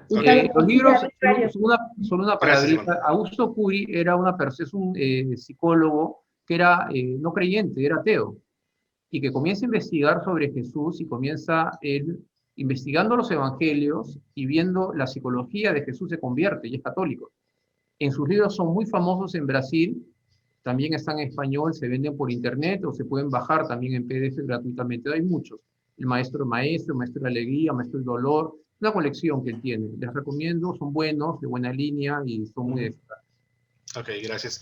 Los libros son una palabrita. Augusto Curi era un psicólogo que era no creyente, era ateo, y que comienza a investigar sobre Jesús y comienza él investigando los evangelios y viendo la psicología de Jesús, se convierte y es católico. En sus libros son muy famosos en Brasil, también están en español, se venden por internet o se pueden bajar también en PDF gratuitamente. Hay muchos. El Maestro Maestro, Maestro de Alegría, Maestro del Dolor, una colección que él tiene. Les recomiendo, son buenos, de buena línea y son muy eficaces. Ok, gracias.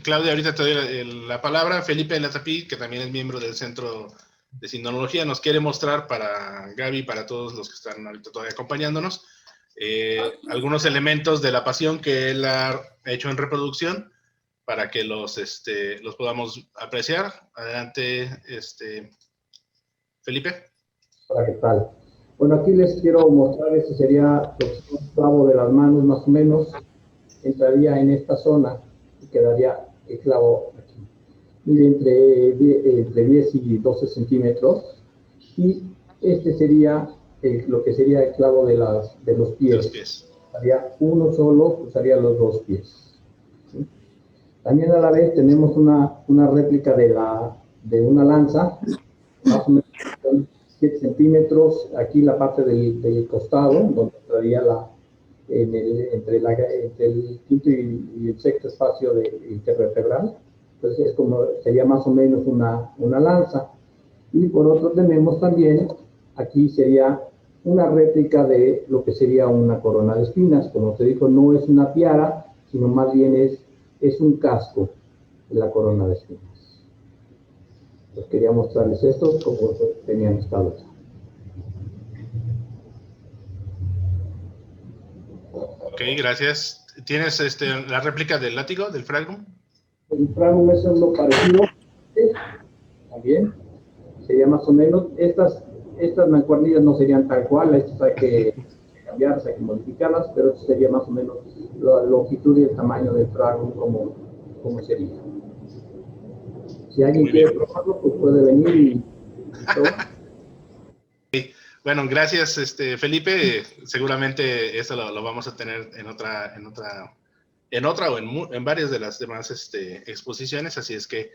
Claudia, ahorita te doy la palabra. Felipe Latapí, que también es miembro del Centro de Sindonología, nos quiere mostrar para Gaby y para todos los que están ahorita todavía acompañándonos algunos elementos de la pasión que él ha hecho en reproducción para que los podamos apreciar. Adelante, Felipe. Hola, ¿qué tal? Bueno, aquí les quiero mostrar, este sería un clavo de las manos más o menos, entraría en esta zona y quedaría el clavo aquí. Mire, entre 10 y 12 centímetros, y este sería lo que sería el clavo de los pies. Haría uno solo, usaría los dos pies. ¿Sí? También a la vez tenemos una réplica de una lanza, más o menos 7 centímetros, aquí la parte del costado, donde estaría entre el quinto y el sexto espacio intervertebral. Entonces sería más o menos una lanza. Y por otro tenemos también, aquí sería una réplica de lo que sería una corona de espinas. Como te dijo, no es una tiara, sino más bien es un casco de la corona de espinas. Pues quería mostrarles esto como tenían estado. Ok, gracias. ¿Tienes la réplica del látigo, del fragum? El fragum es lo parecido, también. Sería más o menos, estas mancuernillas no serían tal cual, estas hay que cambiarlas, hay que modificarlas, pero esto sería más o menos la longitud y el tamaño del fragum como sería. Si alguien quiere probarlo, pues puede venir y Bueno, gracias, Felipe. Seguramente eso lo vamos a tener en otra o en varias de las demás exposiciones, así es que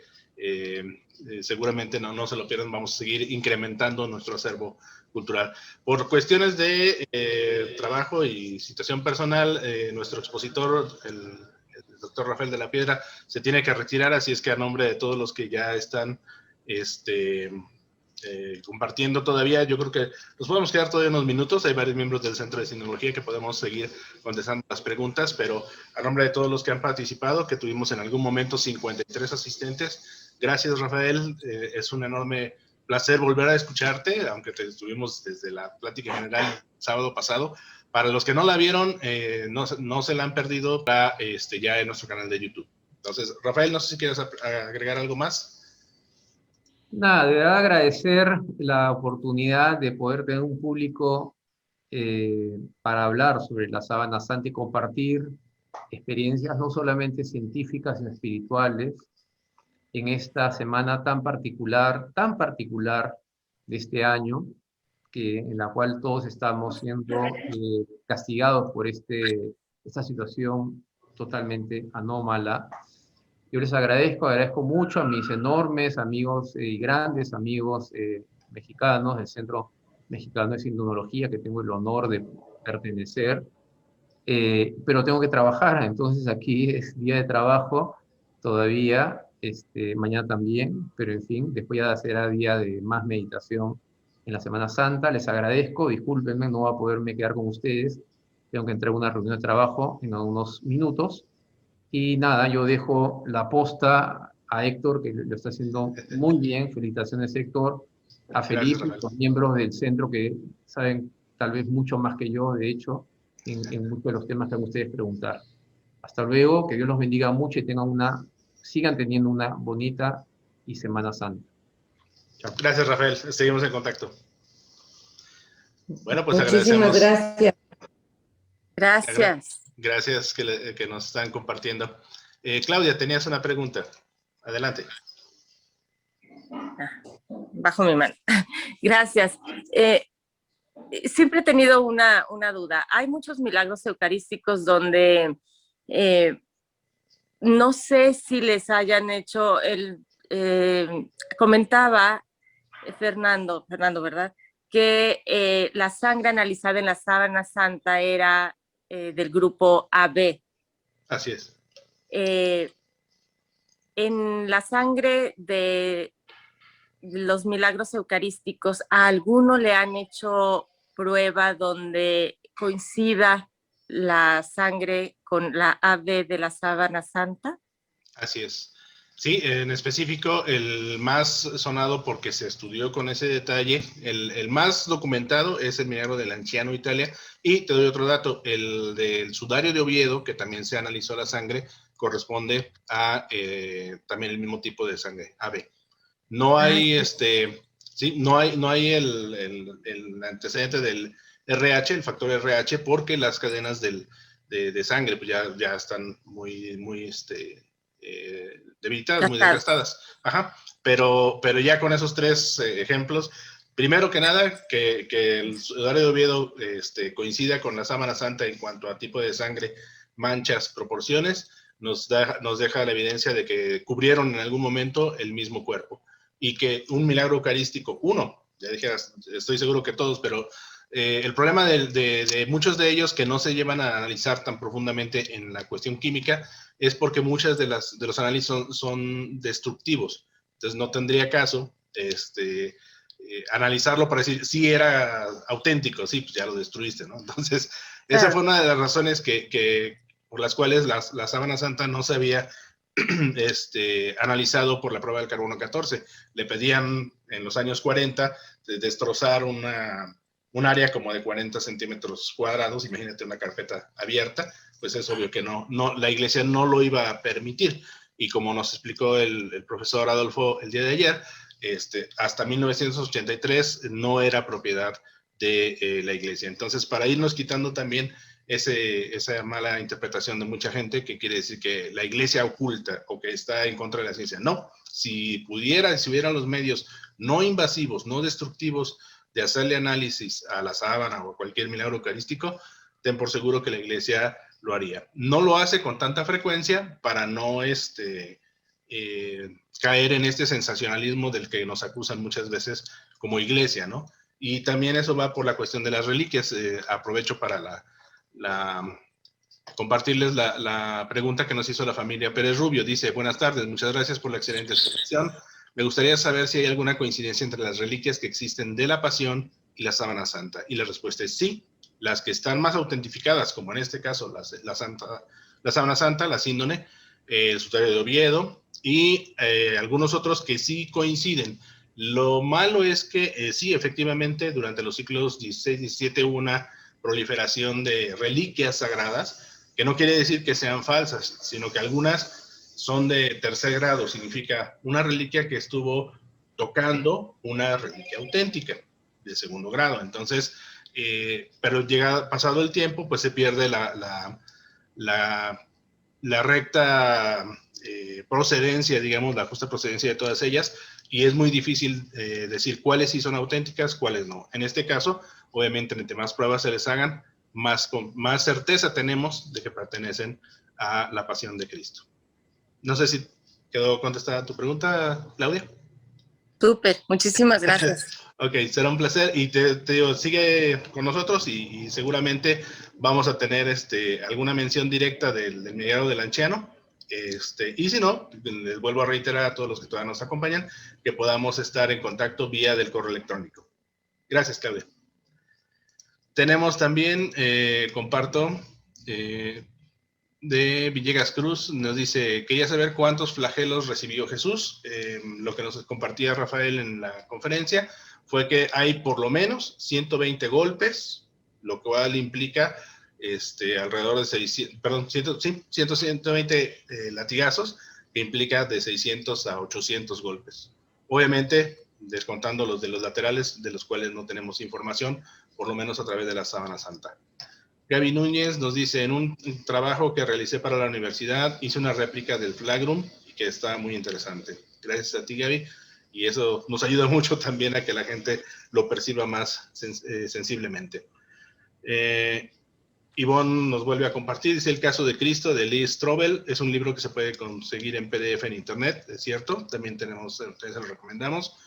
seguramente no se lo pierdan. Vamos a seguir incrementando nuestro acervo cultural. Por cuestiones de trabajo y situación personal, nuestro expositor, el doctor Rafael de la Piedra, se tiene que retirar, así es que a nombre de todos los que ya están compartiendo todavía, yo creo que nos podemos quedar todavía unos minutos. Hay varios miembros del Centro de Sindonología que podemos seguir contestando las preguntas, pero a nombre de todos los que han participado, que tuvimos en algún momento 53 asistentes, gracias, Rafael. Es un enorme placer volver a escucharte, aunque te estuvimos desde la plática general el sábado pasado. Para los que no la vieron, no se la han perdido, ya en nuestro canal de YouTube. Entonces, Rafael, no sé si quieres agregar algo más. Nada, de verdad agradecer la oportunidad de poder tener un público para hablar sobre la Sábana Santa y compartir experiencias no solamente científicas, sino espirituales en esta semana tan particular de este año, en la cual todos estamos siendo castigados por esta situación totalmente anómala. Yo les agradezco mucho a mis enormes amigos y grandes amigos mexicanos del Centro Mexicano de Sindonología, que tengo el honor de pertenecer, pero tengo que trabajar, entonces aquí es día de trabajo todavía, mañana también, pero en fin, después ya será día de más meditación en la Semana Santa. Les agradezco, discúlpenme, no voy a poderme quedar con ustedes, tengo que entrar a una reunión de trabajo en unos minutos. Y nada, yo dejo la posta a Héctor, que lo está haciendo muy bien. Felicitaciones, Héctor. A Felipe, los miembros del centro que saben tal vez mucho más que yo, de hecho, en muchos de los temas que van ustedes preguntar. Hasta luego, que Dios los bendiga mucho y sigan teniendo una bonita y Semana Santa. Chao. Gracias, Rafael. Seguimos en contacto. Bueno, pues muchísimas agradecemos. Gracias. Gracias que nos están compartiendo. Claudia, tenías una pregunta. Adelante. Bajo mi mano. Gracias. Siempre he tenido una duda. Hay muchos milagros eucarísticos donde no sé si les hayan hecho comentaba Fernando, ¿verdad? Que la sangre analizada en la sábana santa era del grupo AB. Así es. En la sangre de los milagros eucarísticos, ¿a alguno le han hecho prueba donde coincida la sangre con la AB de la sábana santa? Así es. Sí, en específico, el más sonado porque se estudió con ese detalle, el más documentado es el milagro del Anciano Italia. Y te doy otro dato, el del sudario de Oviedo, que también se analizó la sangre, corresponde a también el mismo tipo de sangre, AB. No hay, sí, no hay el antecedente del RH, el factor RH, porque las cadenas de sangre pues ya están muy debilitadas, muy desgastadas. Ajá. Pero ya con esos tres ejemplos, primero que nada, que el sudario de Oviedo coincida con la sábana santa en cuanto a tipo de sangre, manchas, proporciones, nos deja la evidencia de que cubrieron en algún momento el mismo cuerpo. Y que un milagro eucarístico, ya dije, estoy seguro que todos, pero el problema de muchos de ellos que no se llevan a analizar tan profundamente en la cuestión química es porque muchas de los análisis son destructivos. Entonces no tendría caso analizarlo para decir si era auténtico, sí, pues ya lo destruiste, ¿no? Entonces, esa fue una de las razones por las cuales la sábana santa no se había analizado por la prueba del carbono 14. Le pedían en los años 40 destrozar un área como de 40 centímetros cuadrados, imagínate una carpeta abierta, pues es obvio que no, la iglesia no lo iba a permitir. Y como nos explicó el profesor Adolfo el día de ayer, hasta 1983 no era propiedad de la iglesia. Entonces, para irnos quitando también esa mala interpretación de mucha gente que quiere decir que la iglesia oculta o que está en contra de la ciencia. No, si hubieran los medios no invasivos, no destructivos de hacerle análisis a la sábana o a cualquier milagro eucarístico, ten por seguro que la iglesia lo haría. No lo hace con tanta frecuencia para no caer en este sensacionalismo del que nos acusan muchas veces como iglesia, ¿no? Y también eso va por la cuestión de las reliquias. Aprovecho para compartirles la pregunta que nos hizo la familia Pérez Rubio. Dice: buenas tardes, muchas gracias por la excelente exposición. Me gustaría saber si hay alguna coincidencia entre las reliquias que existen de la Pasión y la Sábana Santa. Y la respuesta es sí. Las que están más autentificadas, como en este caso la Sábana Santa, la síndone, el sudario de Oviedo y algunos otros que sí coinciden. Lo malo es que sí, efectivamente, durante los siglos XVI y XVII hubo una proliferación de reliquias sagradas, que no quiere decir que sean falsas, sino que algunas son de tercer grado, significa una reliquia que estuvo tocando una reliquia auténtica de segundo grado. Entonces, pero pasado el tiempo, pues se pierde la recta procedencia, digamos, la justa procedencia de todas ellas, y es muy difícil decir cuáles sí son auténticas, cuáles no. En este caso, obviamente, entre más pruebas se les hagan, más certeza tenemos de que pertenecen a la Pasión de Cristo. No sé si quedó contestada tu pregunta, Claudia. Súper, muchísimas gracias. Ok, será un placer, y te digo, sigue con nosotros y seguramente vamos a tener alguna mención directa del milagro del anciano. Y si no, les vuelvo a reiterar a todos los que todavía nos acompañan que podamos estar en contacto vía del correo electrónico. Gracias, Claudia. Tenemos también, comparto, de Villegas Cruz, nos dice: quería saber cuántos flagelos recibió Jesús. Lo que nos compartía Rafael en la conferencia fue que hay por lo menos 120 golpes, lo cual implica alrededor de 120 latigazos, que implica de 600 a 800 golpes. Obviamente, descontando los de los laterales, de los cuales no tenemos información, por lo menos a través de la Sábana Santa. Gaby Núñez nos dice: en un trabajo que realicé para la universidad, hice una réplica del flagrum y que está muy interesante. Gracias a ti, Gaby, y eso nos ayuda mucho también a que la gente lo perciba más sensiblemente. Ivonne nos vuelve a compartir, dice el caso de Cristo de Lee Strobel, es un libro que se puede conseguir en PDF en internet, es cierto, también se lo recomendamos.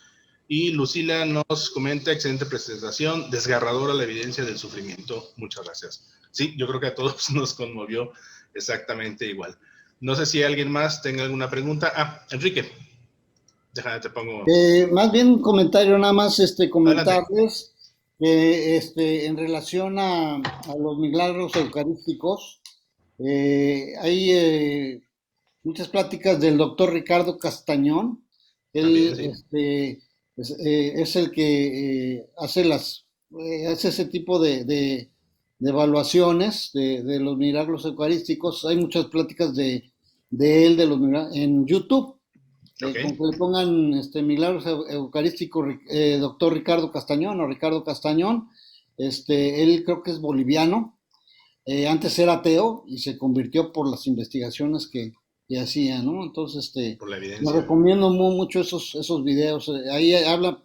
Y Lucila nos comenta, excelente presentación, desgarradora la evidencia del sufrimiento, muchas gracias. Sí, yo creo que a todos nos conmovió exactamente igual. No sé si alguien más tenga alguna pregunta. Enrique, déjame, te pongo... Más bien un comentario, nada más comentarles que en relación a los milagros eucarísticos, hay muchas pláticas del doctor Ricardo Castañón. Él También, sí. es el que hace ese tipo de evaluaciones de los milagros eucarísticos. Hay muchas pláticas de él, de los milagros, en YouTube. Okay. Con que le pongan milagros eucarísticos, doctor Ricardo Castañón o Ricardo Castañón. Él creo que es boliviano. Antes era ateo y se convirtió por las investigaciones que hacía, ¿no? Entonces, por la evidencia. me recomiendo mucho esos videos. Ahí habla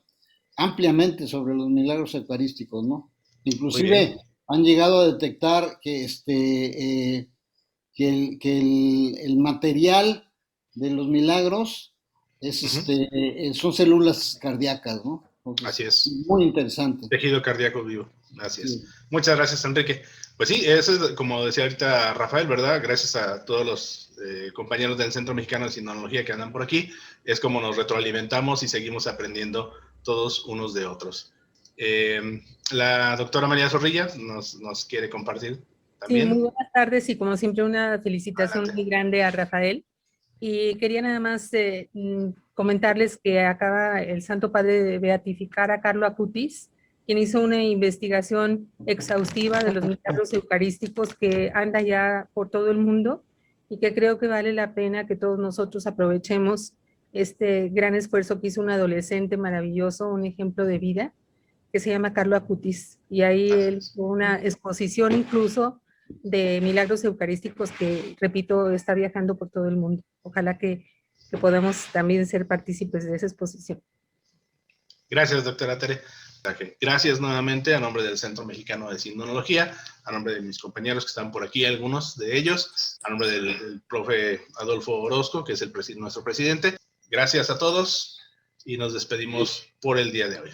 ampliamente sobre los milagros eucarísticos, ¿no? Inclusive han llegado a detectar que el material de los milagros son células cardíacas, ¿no? Entonces, así es. Muy interesante. Tejido cardíaco vivo, así es. Sí. Muchas gracias, Enrique. Pues sí, eso es, como decía ahorita Rafael, ¿verdad? Gracias a todos los compañeros del Centro Mexicano de Sinología que andan por aquí, es como nos retroalimentamos y seguimos aprendiendo todos unos de otros. La doctora María Zorrilla nos quiere compartir también. Sí, muy buenas tardes y como siempre una felicitación muy grande a Rafael. Y quería nada más comentarles que acaba el Santo Padre de beatificar a Carlo Acutis, quien hizo una investigación exhaustiva de los milagros eucarísticos que anda ya por todo el mundo y que creo que vale la pena que todos nosotros aprovechemos este gran esfuerzo que hizo un adolescente maravilloso, un ejemplo de vida, que se llama Carlo Acutis. Y ahí él hizo una exposición incluso de milagros eucarísticos que, repito, está viajando por todo el mundo. Ojalá que podamos también ser partícipes de esa exposición. Gracias, doctora Tere. Gracias nuevamente a nombre del Centro Mexicano de Sinología, a nombre de mis compañeros que están por aquí, algunos de ellos, a nombre del profe Adolfo Orozco, que es nuestro presidente. Gracias a todos y nos despedimos por el día de hoy.